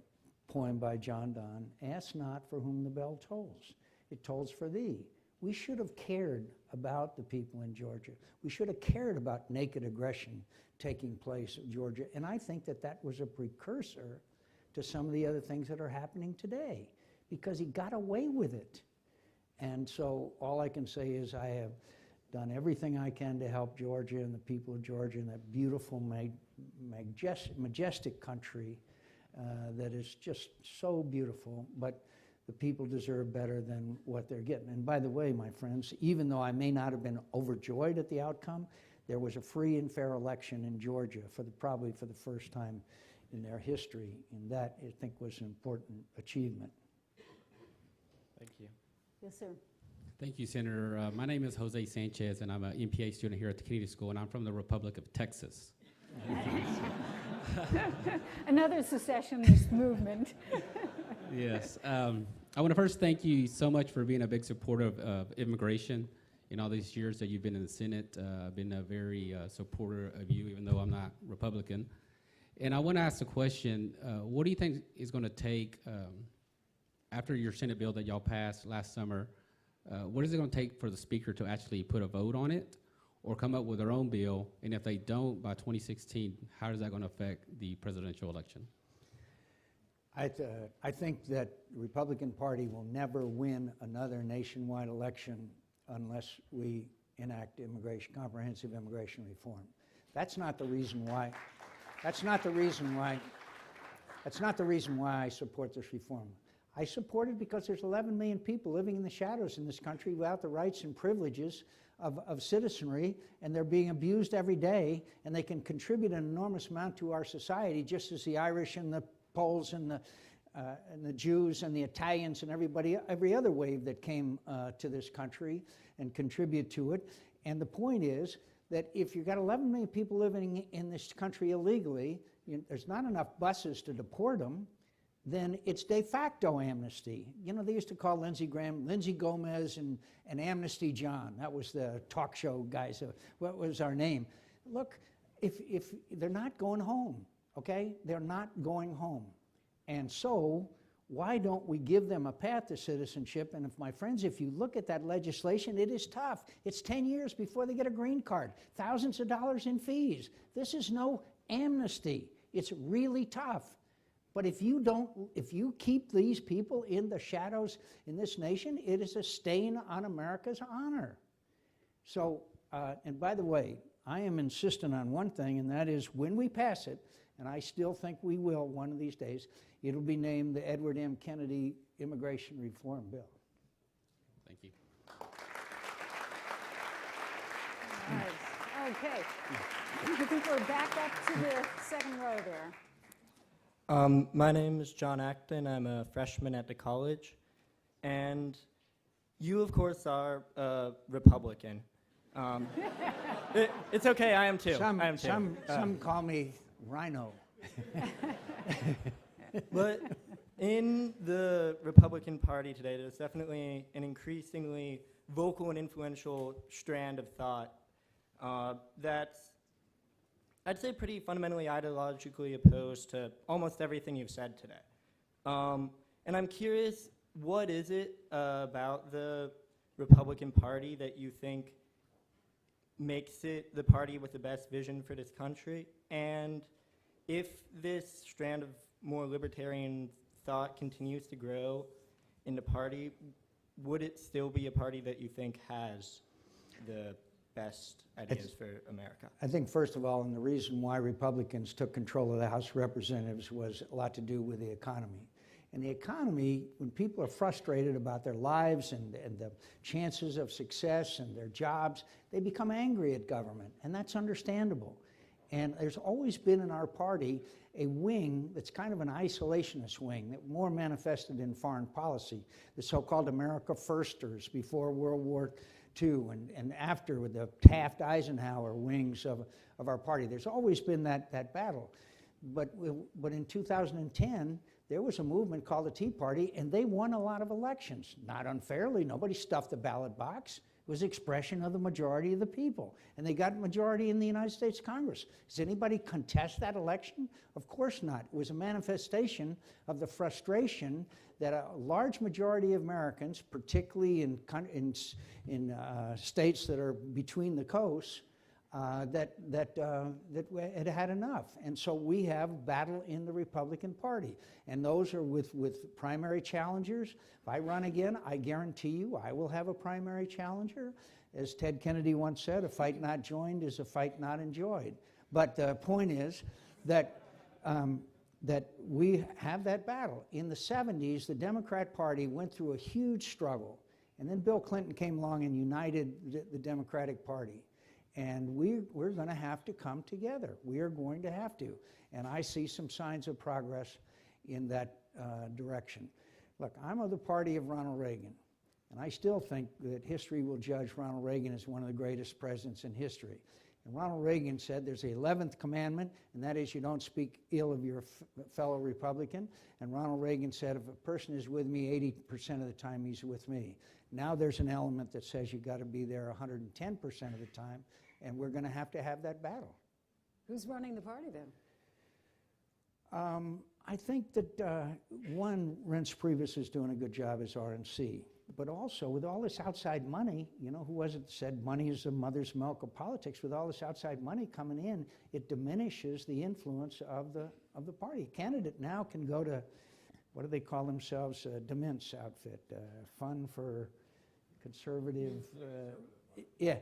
Speaker 3: poem by John Donne, Ask not for whom the bell tolls, it tolls for thee. We should have cared about the people in Georgia. We should have cared about naked aggression taking place in Georgia. And I think that that was a precursor to some of the other things that are happening today, because he got away with it. And so all I can say is I have done everything I can to help Georgia and the people of Georgia and that beautiful, majestic country that is just so beautiful. But the people deserve better than what they're getting. And by the way, my friends, even though I may not have been overjoyed at the outcome, there was a free and fair election in Georgia probably for the first time in their history. And that, I think, was an important achievement.
Speaker 11: Thank you.
Speaker 2: Yes, sir.
Speaker 12: Thank you, Senator. My name is Jose Sanchez, and I'm an MPA student here at the Kennedy School, and I'm from the Republic of Texas.
Speaker 2: Another secessionist movement.
Speaker 12: Yes. I want to first thank you so much for being a big supporter of immigration in all these years that you've been in the Senate. I've been a very supporter of you, even though I'm not Republican. And I want to ask the question, what do you think is going to take after your Senate bill that y'all passed last summer, what is it going to take for the Speaker to actually put a vote on it or come up with their own bill? And if they don't by 2016, how is that going to affect the presidential election?
Speaker 3: I think that the Republican Party will never win another nationwide election unless we enact comprehensive immigration reform. That's not the reason why. That's not the reason why I support this reform. I support it because there's 11 million people living in the shadows in this country without the rights and privileges of citizenry, and they're being abused every day, and they can contribute an enormous amount to our society, just as the Irish and the Poles and the Jews and the Italians and every other wave that came to this country and contribute to it. And the point is that if you've got 11 million people living in this country illegally, there's not enough buses to deport them, then it's de facto amnesty. You know, they used to call Lindsey Graham, Lindsey Gomez and Amnesty John. That was the talk show guys. What was our name? Look, if they're not going home, okay? They're not going home. And so Why don't we give them a path to citizenship? And my friends, if you look at that legislation, it is tough. It's 10 years before they get a green card, thousands of dollars in fees. This is no amnesty. It's really tough. But if you keep these people in the shadows in this nation, it is a stain on America's honor. So, and by the way, I am insistent on one thing, and that is when we pass it, and I still think we will one of these days, it'll be named the Edward M. Kennedy Immigration Reform Bill.
Speaker 12: Thank you.
Speaker 2: All right. Okay. I think we're back up to the second row there.
Speaker 13: My name is John Acton. I'm a freshman at the college. And you, of course, are a Republican. It's okay, I am too.
Speaker 3: Some call me Rhino.
Speaker 13: But in the Republican Party today, there's definitely an increasingly vocal and influential strand of thought that's, I'd say, pretty fundamentally ideologically opposed to almost everything you've said today. And I'm curious, what is it about the Republican Party that you think makes it the party with the best vision for this country? And if this strand of more libertarian thought continues to grow in the party, would it still be a party that you think has the best ideas for America?
Speaker 3: I think, first of all, and the reason why Republicans took control of the House of Representatives was a lot to do with the economy. And the economy, when people are frustrated about their lives and the chances of success and their jobs, they become angry at government, and that's understandable. And there's always been in our party a wing that's kind of an isolationist wing that more manifested in foreign policy, the so-called America Firsters before World War II and after, with the Taft-Eisenhower wings of our party. There's always been that battle. But in 2010, there was a movement called the Tea Party, and they won a lot of elections. Not unfairly. Nobody stuffed the ballot box. It was expression of the majority of the people. And they got a majority in the United States Congress. Does anybody contest that election? Of course not. It was a manifestation of the frustration that a large majority of Americans, particularly in states that are between the coasts, that had had enough. And so we have battle in the Republican Party. And those are with primary challengers. If I run again, I guarantee you I will have a primary challenger. As Ted Kennedy once said, a fight not joined is a fight not enjoyed. But the point is that we have that battle. In the 70s, the Democrat Party went through a huge struggle. And then Bill Clinton came along and united the Democratic Party. And we're going to have to come together. We are going to have to. And I see some signs of progress in that direction. Look, I'm of the party of Ronald Reagan. And I still think that history will judge Ronald Reagan as one of the greatest presidents in history. And Ronald Reagan said there's the 11th commandment, and that is you don't speak ill of your fellow Republican. And Ronald Reagan said if a person is with me 80% of the time, he's with me. Now there's an element that says you've got to be there 110% of the time. And we're going to have that battle.
Speaker 2: Who's running the party then?
Speaker 3: I think that one, Reince Priebus is doing a good job as RNC. But also, with all this outside money, you know, who was it that said money is the mother's milk of politics? With all this outside money coming in, it diminishes the influence of the party. A candidate now can go to, what do they call themselves? Dement's outfit, Fund for Conservative. Yeah.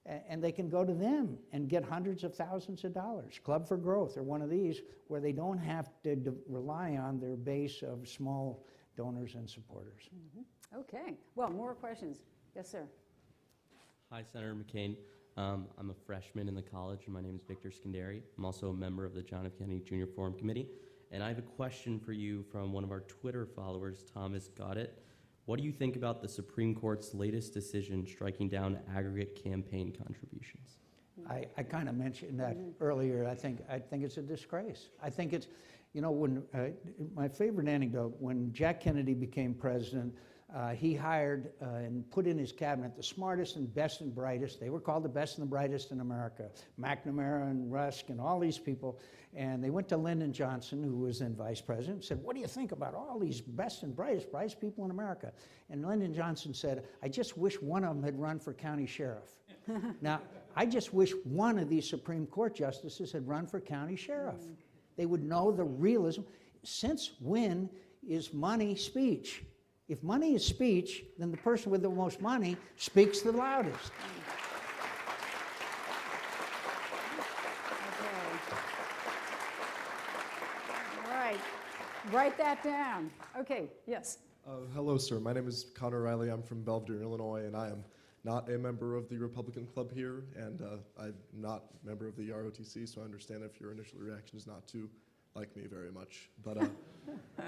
Speaker 3: And they can go to them and get hundreds of thousands of dollars. Club for Growth or one of these where they don't have to rely on their base of small donors and supporters.
Speaker 2: Mm-hmm. Okay. Well, more questions. Yes, sir.
Speaker 14: Hi, Senator McCain. I'm a freshman in the college, and my name is Victor Scanderi. I'm also a member of the John F. Kennedy Jr. Forum Committee. And I have a question for you from one of our Twitter followers, Thomas Goddett. What do you think about the Supreme Court's latest decision striking down aggregate campaign contributions?
Speaker 3: I kind of mentioned that earlier. I think it's a disgrace. I think it's, you know, when my favorite anecdote, when Jack Kennedy became president, he hired and put in his cabinet the smartest and best and brightest. They were called the best and the brightest in America. McNamara and Rusk and all these people. And they went to Lyndon Johnson, who was then vice president, and said, what do you think about all these best and brightest people in America? And Lyndon Johnson said, I just wish one of them had run for county sheriff. Now, I just wish one of these Supreme Court justices had run for county sheriff. They would know the realism. Since when is money speech? If money is speech, then the person with the most money speaks the loudest.
Speaker 2: All right, write that down. Okay, yes.
Speaker 15: Hello, sir. My name is Connor Riley. I'm from Belvedere, Illinois, and I am not a member of the Republican Club here, and I'm not a member of the ROTC, so I understand if your initial reaction is not to like me very much. But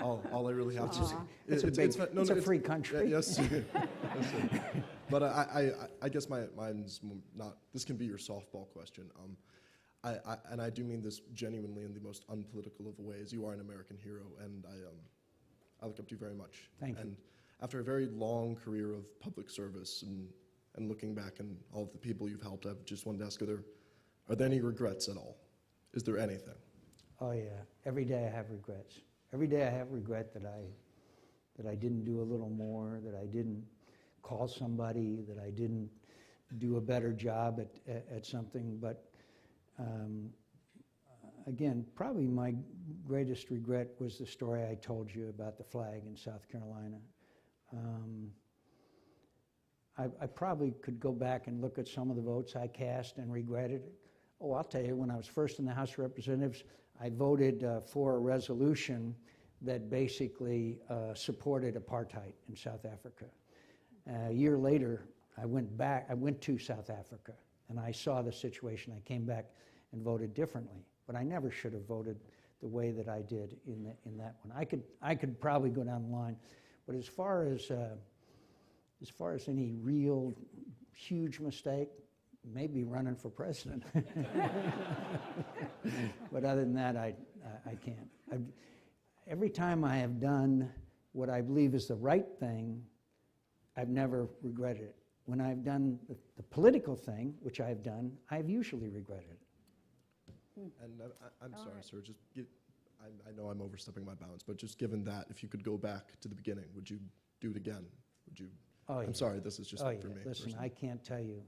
Speaker 15: all I really have to say...
Speaker 3: It's a free country.
Speaker 15: Yes, sir. Yes, sir. But I guess mine's not... This can be your softball question. And I do mean this genuinely in the most unpolitical of ways. You are an American hero, and I look up to you very much.
Speaker 3: Thank you.
Speaker 15: And after a very long career of public service and looking back and all of the people you've helped, I just wanted to ask, are there any regrets at all? Is there anything?
Speaker 3: Oh yeah, every day I have regrets. Every day I have regret that I didn't do a little more, that I didn't call somebody, that I didn't do a better job at something. But again, probably my greatest regret was the story I told you about the flag in South Carolina. I probably could go back and look at some of the votes I cast and regretted it. Oh, I'll tell you, when I was first in the House of Representatives, I voted for a resolution that basically supported apartheid in South Africa. A year later, I went to South Africa, and I saw the situation. I came back and voted differently, but I never should have voted the way that I did in that one. I could probably go down the line, but as far as any real huge mistake, maybe running for president. But other than that, I can't. Every time I have done what I believe is the right thing, I've never regretted it. When I've done the political thing, which I've done, I've usually regretted it.
Speaker 15: And I'm sorry, sir, I know I'm overstepping my bounds, but just given that, if you could go back to the beginning, would you do it again? Would you?
Speaker 3: Oh, yeah.
Speaker 15: I'm sorry, this is just for me.
Speaker 3: Listen,
Speaker 15: personally.
Speaker 3: I can't tell you.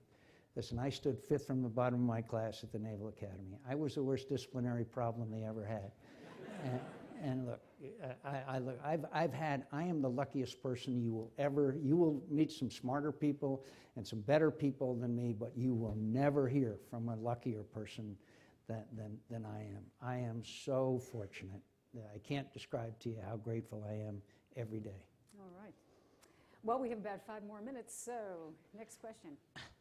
Speaker 3: Listen, I stood 5th from the bottom of my class at the Naval Academy. I was the worst disciplinary problem they ever had. And look, I am the luckiest person you will meet some smarter people and some better people than me, but you will never hear from a luckier person than I am. I am so fortunate that I can't describe to you how grateful I am every day.
Speaker 2: All right. Well, we have about 5 more minutes, so next question.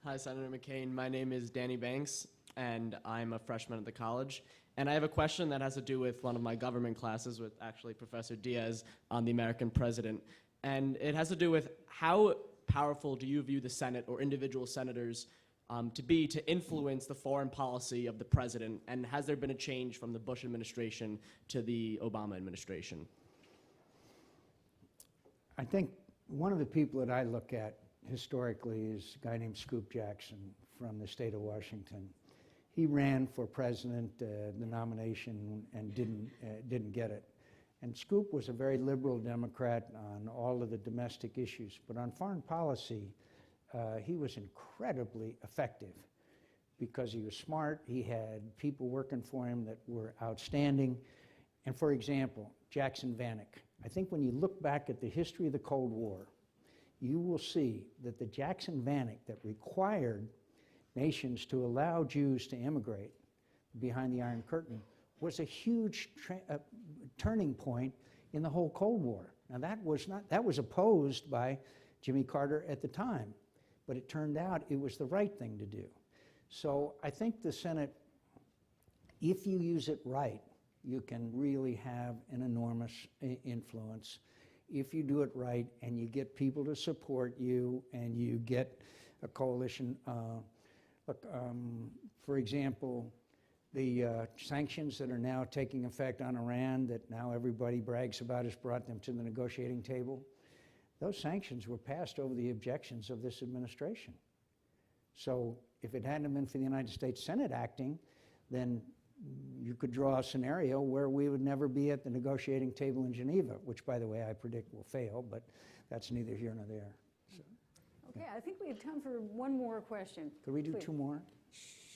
Speaker 16: Hi, Senator McCain. My name is Danny Banks, and I'm a freshman at the college. And I have a question that has to do with one of my government classes with actually Professor Diaz on the American president. And it has to do with how powerful do you view the Senate or individual senators to influence the foreign policy of the president? And has there been a change from the Bush administration to the Obama administration?
Speaker 3: I think one of the people that I look at historically is a guy named Scoop Jackson from the state of Washington. He ran for president, the nomination, and didn't get it. And Scoop was a very liberal Democrat on all of the domestic issues, but on foreign policy, he was incredibly effective because he was smart. He had people working for him that were outstanding. And for example, Jackson Vanik. I think when you look back at the history of the Cold War, you will see that the Jackson Vanik that required nations to allow Jews to immigrate behind the Iron Curtain was a huge turning point in the whole Cold War. Now that was opposed by Jimmy Carter at the time, but it turned out it was the right thing to do. So I think the Senate, if you use it right, you can really have an enormous influence. If you do it right and you get people to support you and you get a coalition. For example, the sanctions that are now taking effect on Iran that now everybody brags about has brought them to the negotiating table. those sanctions were passed over the objections of this administration. So if it hadn't been for the United States Senate acting, then you could draw a scenario where we would never be at the negotiating table in Geneva, which, by the way, I predict will fail, but that's neither here nor there. So,
Speaker 2: Okay, I think we have time for one more question.
Speaker 3: could we do
Speaker 2: Please.
Speaker 3: 2 more?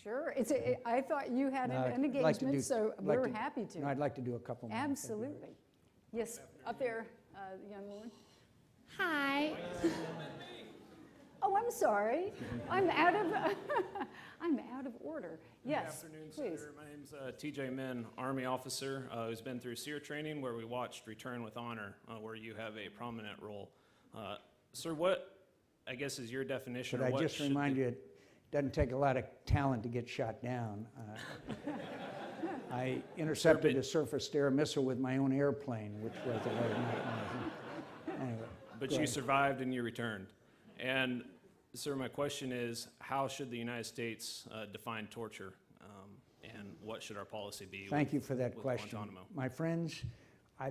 Speaker 2: Sure. I thought you had
Speaker 3: No,
Speaker 2: an
Speaker 3: I'd like to
Speaker 2: engagement,
Speaker 3: do-
Speaker 2: so
Speaker 3: I'd like
Speaker 2: we're
Speaker 3: to-
Speaker 2: happy to.
Speaker 3: No, I'd like to do a couple more.
Speaker 2: Absolutely. Yes, up there, young woman.
Speaker 17: Hi.
Speaker 2: Oh, I'm sorry. I'm out of, I'm out of order. Yes,
Speaker 18: Good afternoon,
Speaker 2: please.
Speaker 18: Senator. My name's TJ Min, Army officer who's been through SEER training where we watched Return with Honor, where you have a prominent role. Sir, what, I guess, is your definition?
Speaker 3: Should
Speaker 18: or
Speaker 3: I
Speaker 18: what
Speaker 3: just
Speaker 18: should
Speaker 3: remind you, it doesn't take a lot of talent to get shot down. I intercepted a surface-to-air missile with my own airplane, which was a lot of anyway.
Speaker 18: But
Speaker 3: go
Speaker 18: you
Speaker 3: ahead.
Speaker 18: survived and you returned. And, sir, my question is, how should the United States define torture? And what should our policy be?
Speaker 3: Thank you for that
Speaker 18: with
Speaker 3: question.
Speaker 18: Guantanamo?
Speaker 3: My friends,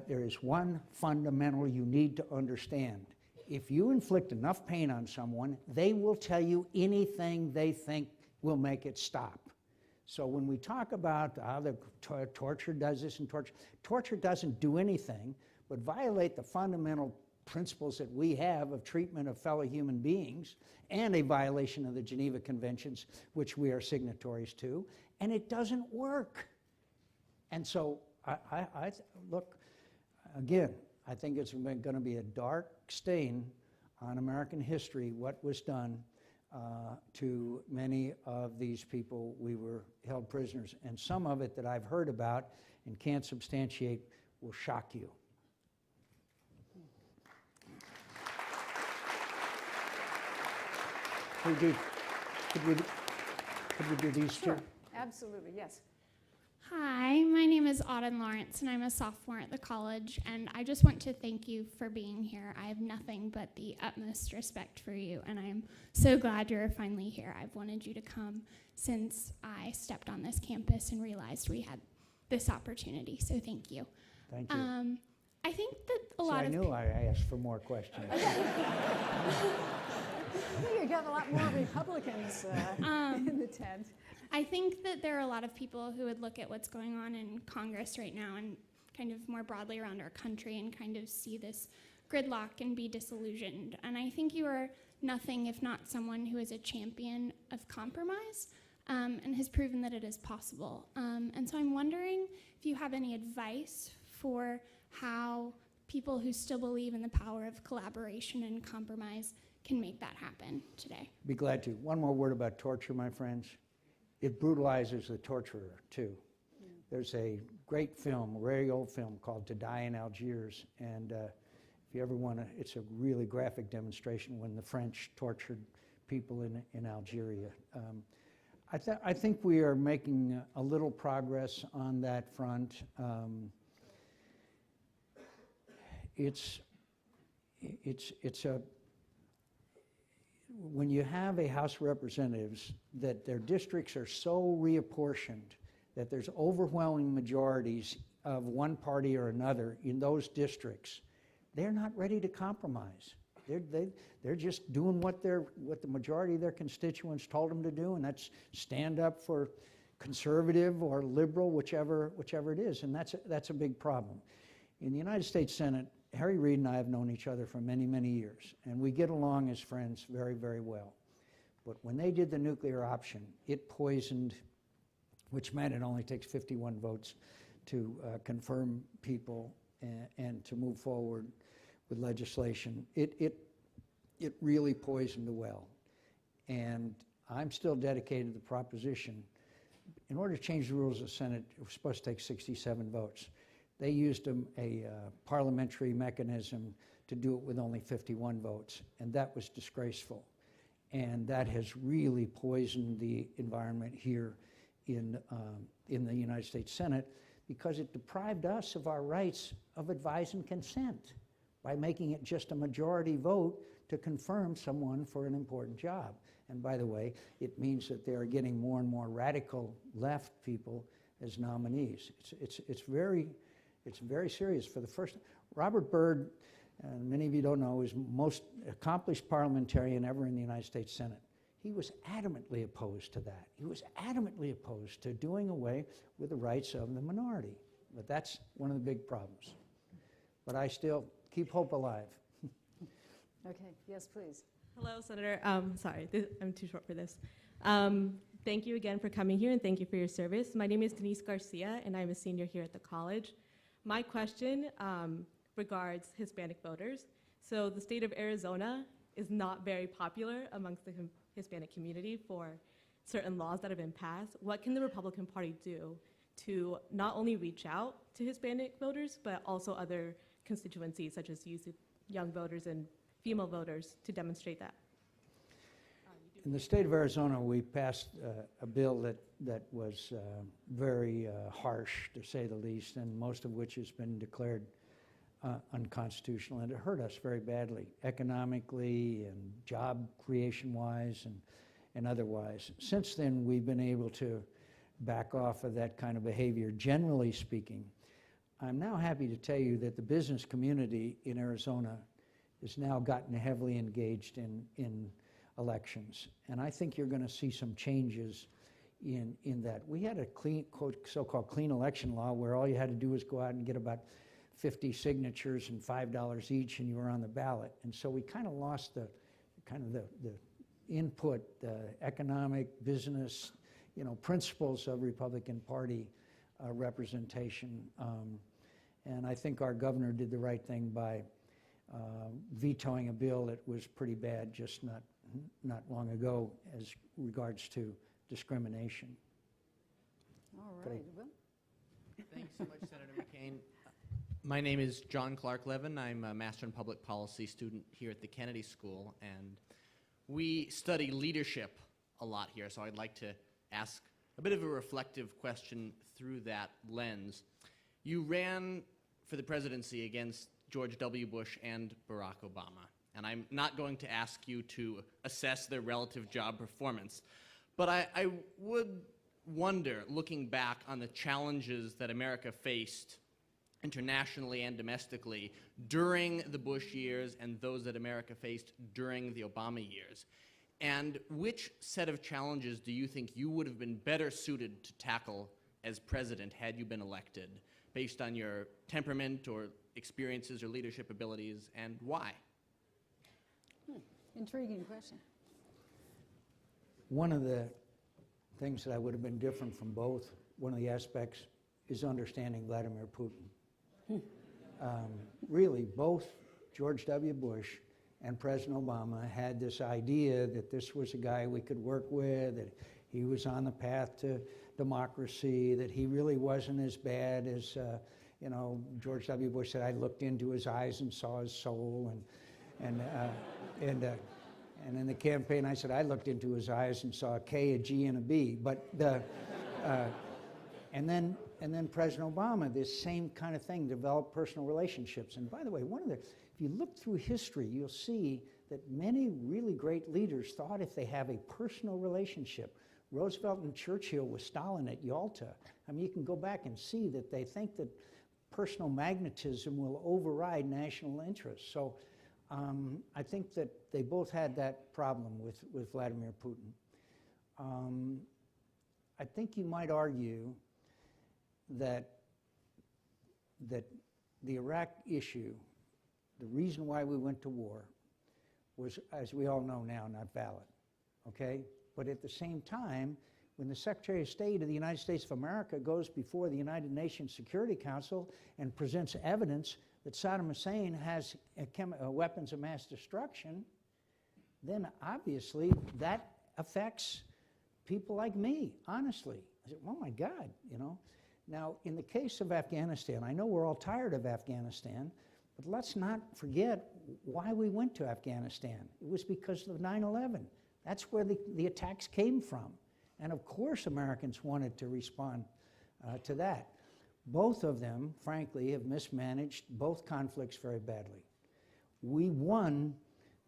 Speaker 3: there is one fundamental you need to understand. If you inflict enough pain on someone, they will tell you anything they think will make it stop. So when we talk about how the torture does this and torture doesn't do anything but violate the fundamental principles that we have of treatment of fellow human beings and a violation of the Geneva Conventions, which we are signatories to, and it doesn't work. And so, look, again, I think it's going to be a dark stain on American history what was done to many of these people. We were held prisoners, and some of it that I've heard about and can't substantiate will shock you. Could we do these two?
Speaker 2: Sure, absolutely, yes.
Speaker 17: Hi, my name is Auden Lawrence, and I'm a sophomore at the college, and I just want to thank you for being here. I have nothing but the utmost respect for you, and I'm so glad you're finally here. I've wanted you to come since I stepped on this campus and realized we had this opportunity, so thank you.
Speaker 3: Thank you.
Speaker 17: I think that a lot
Speaker 3: I
Speaker 17: of
Speaker 3: knew I asked for more questions.
Speaker 2: You got a lot more Republicans in the tent.
Speaker 17: I think that there are a lot of people who would look at what's going on in Congress right now and kind of more broadly around our country and kind of see this gridlock and be disillusioned. And I think you are nothing if not someone who is a champion of compromise and has proven that it is possible. And so I'm wondering if you have any advice for how people who still believe in the power of collaboration and compromise can make that happen today.
Speaker 3: Be glad to. One more word about torture, my friends. It brutalizes the torturer, too. There's a great film, a very old film, called To Die in Algiers, and if you ever want to, it's a really graphic demonstration when the French tortured people in Algeria. I think we are making a little progress on that front. When you have a House of Representatives that their districts are so reapportioned that there's overwhelming majorities of one party or another in those districts, they're not ready to compromise. They're just doing what the majority of their constituents told them to do, and that's stand up for conservative or liberal, whichever it is, and that's a big problem. In the United States Senate, Harry Reid and I have known each other for many, many years, and we get along as friends very, very well. But when they did the nuclear option, it poisoned, which meant it only takes 51 votes to confirm people and to move forward with legislation. It really poisoned the well. And I'm still dedicated to the proposition. In order to change the rules of the Senate, it was supposed to take 67 votes. They used a parliamentary mechanism to do it with only 51 votes, and that was disgraceful. And that has really poisoned the environment here in the United States Senate because it deprived us of our rights of advice and consent by making it just a majority vote to confirm someone for an important job. And by the way, it means that they are getting more and more radical left people as nominees. It's very serious. For the first, Robert Byrd and many of you don't know, is most accomplished parliamentarian ever in the United States Senate. He was adamantly opposed to that. He was adamantly opposed to doing away with the rights of the minority. But that's one of the big problems. But I still keep hope alive.
Speaker 2: Okay, yes, please.
Speaker 19: Hello, Senator. Sorry, I'm too short for this. Thank you again for coming here, and thank you for your service. My name is Denise Garcia, and I'm a senior here at the college. My question regards Hispanic voters. So the state of Arizona is not very popular amongst the Hispanic community for certain laws that have been passed. What can the Republican Party do to not only reach out to Hispanic voters, but also other constituencies such as youth, young voters and female voters to demonstrate that?
Speaker 3: In the state of Arizona, we passed a bill that was very harsh, to say the least, and most of which has been declared unconstitutional, and it hurt us very badly, economically and job creation-wise and otherwise. Since then, we've been able to back off of that kind of behavior, generally speaking. I'm now happy to tell you that the business community in Arizona has now gotten heavily engaged in elections, and I think you're going to see some changes in that. We had a clean, so-called clean election law where all you had to do was go out and get about 50 signatures and $5 each, and you were on the ballot. And so we kind of lost the input, the economic, business, principles of Republican Party representation. And I think our governor did the right thing by vetoing a bill that was pretty bad just not long ago as regards to discrimination.
Speaker 2: All right. Well.
Speaker 20: Thanks so much, Senator McCain. My name is John Clark Levin. I'm a Master in Public Policy student here at the Kennedy School, and we study leadership a lot here, so I'd like to ask a bit of a reflective question through that lens. You ran for the presidency against George W. Bush and Barack Obama, and I'm not going to ask you to assess their relative job performance, but I would wonder, looking back on the challenges that America faced internationally and domestically during the Bush years and those that America faced during the Obama years. And which set of challenges do you think you would have been better suited to tackle as president had you been elected, based on your temperament or experiences or leadership abilities, and why?
Speaker 2: Intriguing question.
Speaker 3: One of the things that I would have been different from both, one of the aspects, is understanding Vladimir Putin. Really, both George W. Bush and President Obama had this idea that this was a guy we could work with, that he was on the path to democracy, that he really wasn't as bad as, George W. Bush said, I looked into his eyes and saw his soul, and in the campaign I said, I looked into his eyes and saw a K, a G, and a B. But and then President Obama, this same kind of thing, developed personal relationships. And by the way, if you look through history, you'll see that many really great leaders thought if they have a personal relationship, Roosevelt and Churchill with Stalin at Yalta, I mean, you can go back and see that they think that personal magnetism will override national interest. So I think that they both had that problem with Vladimir Putin. I think you might argue that the Iraq issue, the reason why we went to war, was, as we all know now, not valid, okay? But at the same time, when the Secretary of State of the United States of America goes before the United Nations Security Council and presents evidence that Saddam Hussein has weapons of mass destruction, then obviously that affects people like me, honestly. I said, oh my God, Now, in the case of Afghanistan, I know we're all tired of Afghanistan, but let's not forget why we went to Afghanistan. It was because of 9/11. That's where the attacks came from. And of course Americans wanted to respond to that. Both of them, frankly, have mismanaged both conflicts very badly. We won,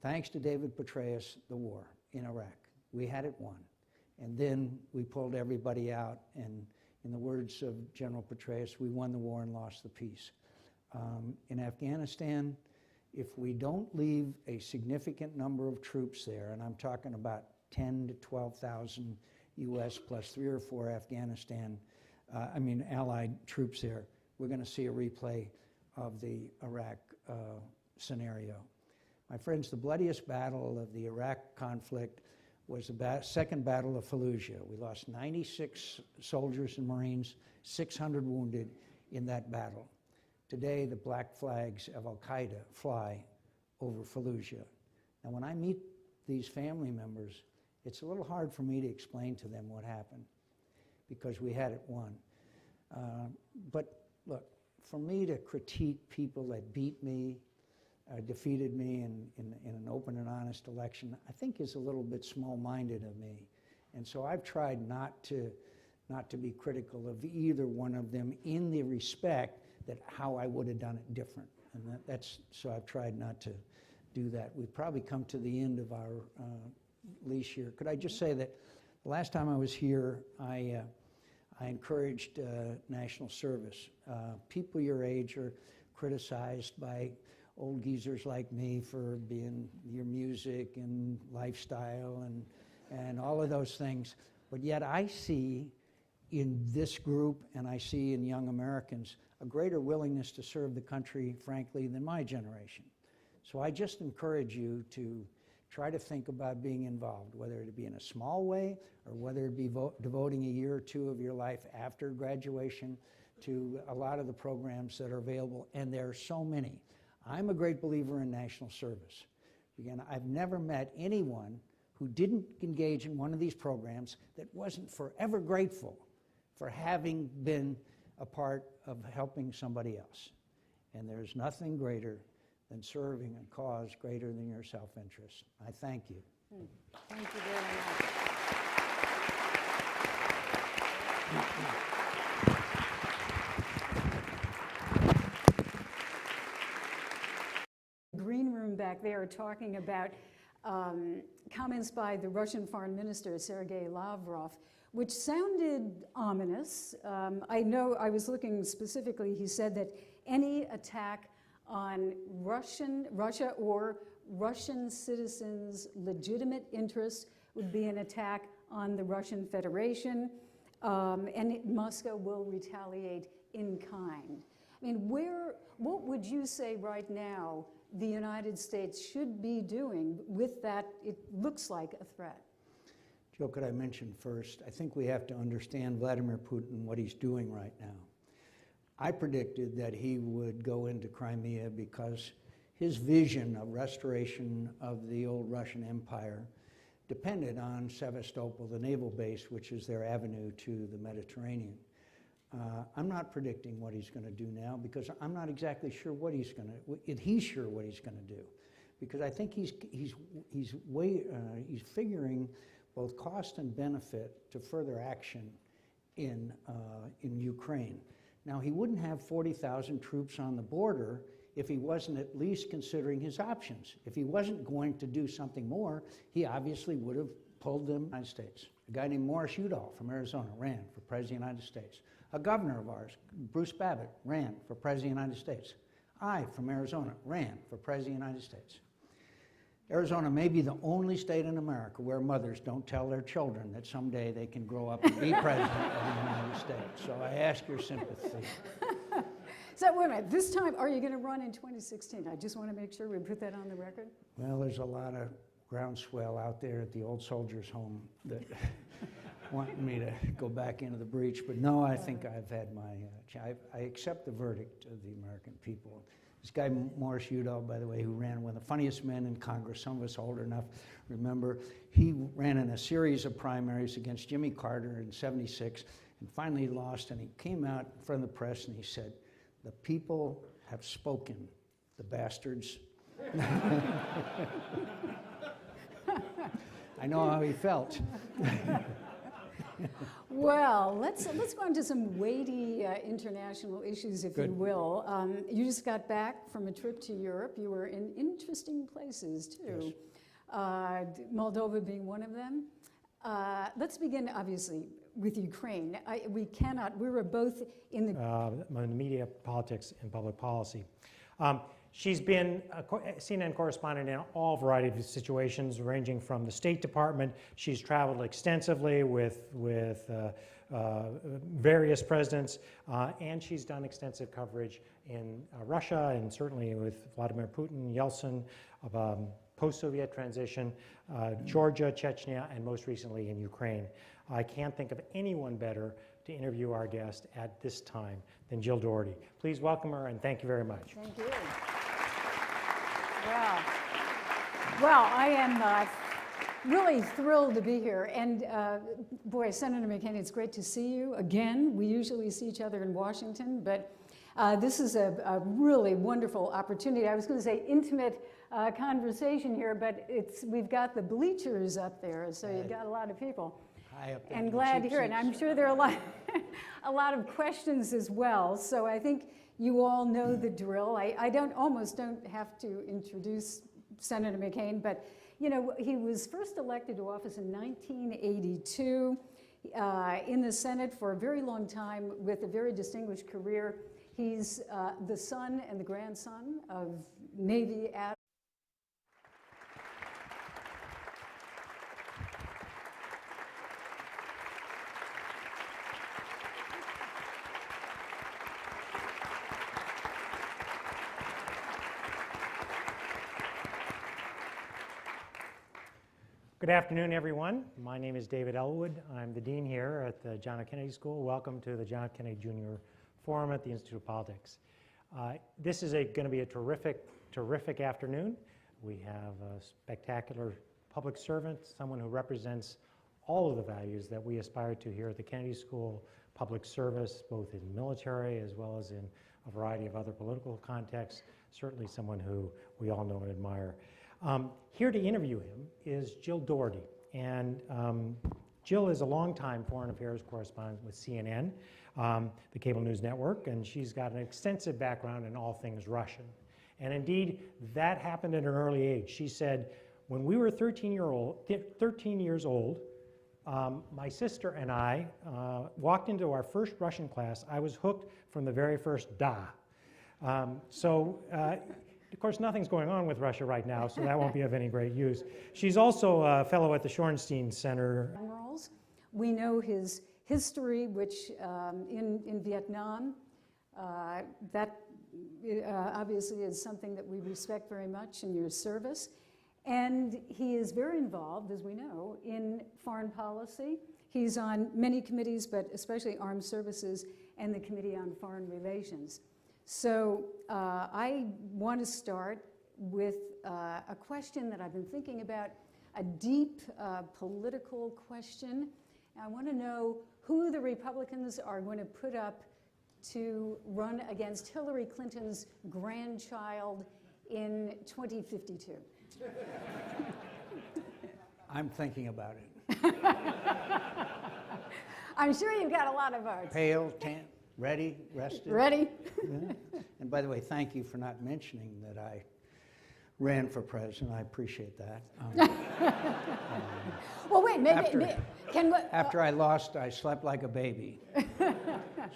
Speaker 3: thanks to David Petraeus, the war in Iraq. We had it won. And then we pulled everybody out, and in the words of General Petraeus, we won the war and lost the peace. In Afghanistan, if we don't leave a significant number of troops there, and I'm talking about 10 to 12,000 U.S. plus 3 or 4 Afghanistan, Allied troops there, we're going to see a replay of the Iraq scenario. My friends, the bloodiest battle of the Iraq conflict was the second Battle of Fallujah. We lost 96 soldiers and Marines, 600 wounded in that battle. Today, the black flags of Al-Qaeda fly over Fallujah. Now, when I meet these family members, it's a little hard for me to explain to them what happened because we had it won. But look, for me to critique people that beat me, defeated me in an open and honest election, I think is a little bit small-minded of me. And so I've tried not to be critical of either one of them in the respect that how I would have done it different. And so I've tried not to do that. We've probably come to the end of our leash here. Could I just say that the last time I was here, I encouraged national service. People your age are criticized by old geezers like me for being your music and lifestyle and all of those things. But yet I see in this group, and I see in young Americans, a greater willingness to serve the country, frankly, than my generation. So I just encourage you to try to think about being involved, whether it be in a small way or whether it be devoting a year or two of your life after graduation to a lot of the programs that are available, and there are so many. I'm a great believer in national service. Again, I've never met anyone who didn't engage in one of these programs that wasn't forever grateful for having been a part of helping somebody else. And there's nothing greater than serving a cause greater than your self-interest. I thank you.
Speaker 2: Thank you very much. Green room back there talking about comments by the Russian Foreign Minister, Sergei Lavrov, which sounded ominous. I know I was looking specifically, he said that any attack on Russia or Russian citizens' legitimate interests would be an attack on the Russian Federation, and Moscow will retaliate in kind. I mean, what would you say right now the United States should be doing with that, it looks like a threat?
Speaker 3: Joe, could I mention first, I think we have to understand Vladimir Putin, what he's doing right now. I predicted that he would go into Crimea because his vision of restoration of the old Russian Empire depended on Sevastopol, the naval base, which is their avenue to the Mediterranean. I'm not predicting what he's going to do now because I'm not exactly sure what he's going to, he's sure what he's going to do. Because I think he's figuring both cost and benefit to further action in Ukraine. Now, he wouldn't have 40,000 troops on the border if he wasn't at least considering his options. If he wasn't going to do something more, he obviously would have pulled them in the United States. A guy named Morris Udall from Arizona ran for President of the United States. A governor of ours, Bruce Babbitt, ran for President of the United States. I, from Arizona, ran for President of the United States. Arizona may be the only state in America where mothers don't tell their children that someday they can grow up and be president of the United States. So I ask your sympathy.
Speaker 2: So wait a minute, this time, are you going to run in 2016? I just want to make sure we put that on the record.
Speaker 3: Well, there's a lot of groundswell out there at the old soldiers' home that want me to go back into the breach. But no, I think I've had my, I accept the verdict of the American people. This guy, Morris Udall, by the way, who ran one of the funniest men in Congress, some of us old enough remember, he ran in a series of primaries against Jimmy Carter in '76, and finally lost, and he came out in front of the press and he said, "The people have spoken, the bastards." I know how he felt.
Speaker 2: Well, let's go on to some weighty international issues, if you will. You just got back from a trip to Europe. You were in interesting places, too. Yes. Moldova being one of them. Let's begin, obviously, with Ukraine. We were both in the...
Speaker 1: media, politics, and public policy. She's been a CNN correspondent in all variety of situations, ranging from the State Department. She's traveled extensively with various presidents, and she's done extensive coverage in Russia, and certainly with Vladimir Putin, Yeltsin, post-Soviet transition, Georgia, Chechnya, and most recently in Ukraine. I can't think of anyone better to interview our guest at this time than Jill Dougherty. Please welcome her, and thank you very much.
Speaker 2: Thank you. Well, I am really thrilled to be here. And boy, Senator McCain, it's great to see you again. We usually see each other in Washington, but this is a really wonderful opportunity. I was going to say intimate conversation here, but we've got the bleachers up there, so you've got a lot of people.
Speaker 3: High up there
Speaker 2: And
Speaker 3: in the
Speaker 2: glad to
Speaker 3: cheap
Speaker 2: hear it. And I'm
Speaker 3: seats.
Speaker 2: sure there are a lot of questions as well. So I think you all know the drill. I almost don't have to introduce Senator McCain, but you know, he was first elected to office in 1982 in the Senate for a very long time with a very distinguished career. He's the son and the grandson of Navy Admiral.
Speaker 1: Good afternoon, everyone. My name is David Elwood. I'm the dean here at the John F. Kennedy School. Welcome to the John F. Kennedy Jr. Forum at the Institute of Politics. This is going to be a terrific afternoon. We have a spectacular public servant, someone who represents all of the values that we aspire to here at the Kennedy School, public service, both in military as well as in a variety of other political contexts, certainly someone who we all know and admire. Here to interview him is Jill Dougherty, and Jill is a longtime foreign affairs correspondent with CNN, the cable news network, and she's got an extensive background in all things Russian. And indeed, that happened at an early age. She said, when we were 13 years old, my sister and I walked into our first Russian class. I was hooked from the very first da. Of course, nothing's going on with Russia right now, so that won't be of any great use. She's also a fellow at the Shorenstein Center.
Speaker 2: Admirals. We know his history, which in Vietnam, that obviously is something that we respect very much in your service. And he is very involved, as we know, in foreign policy. He's on many committees, but especially Armed Services and the Committee on Foreign Relations. So I want to start with a question that I've been thinking about, a deep political question. I want to know who the Republicans are going to put up to run against Hillary Clinton's grandchild in 2052.
Speaker 3: I'm thinking about it.
Speaker 2: I'm sure you've got a lot of votes.
Speaker 3: Pale, tan, ready, rested.
Speaker 2: Ready?
Speaker 3: Yeah. And by the way, thank you for not mentioning that I ran for president. I appreciate that.
Speaker 2: Well, wait, maybe
Speaker 3: after I lost, I slept like a baby.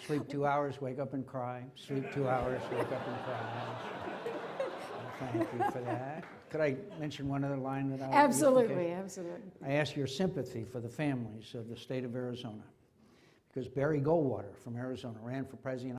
Speaker 3: Sleep 2 hours, wake up and cry. Sleep 2 hours, wake up and cry. Thank you for that. Could I mention one other line that I
Speaker 2: Absolutely, absolutely.
Speaker 3: I ask your sympathy for the families of the state of Arizona, because Barry Goldwater from Arizona ran for president.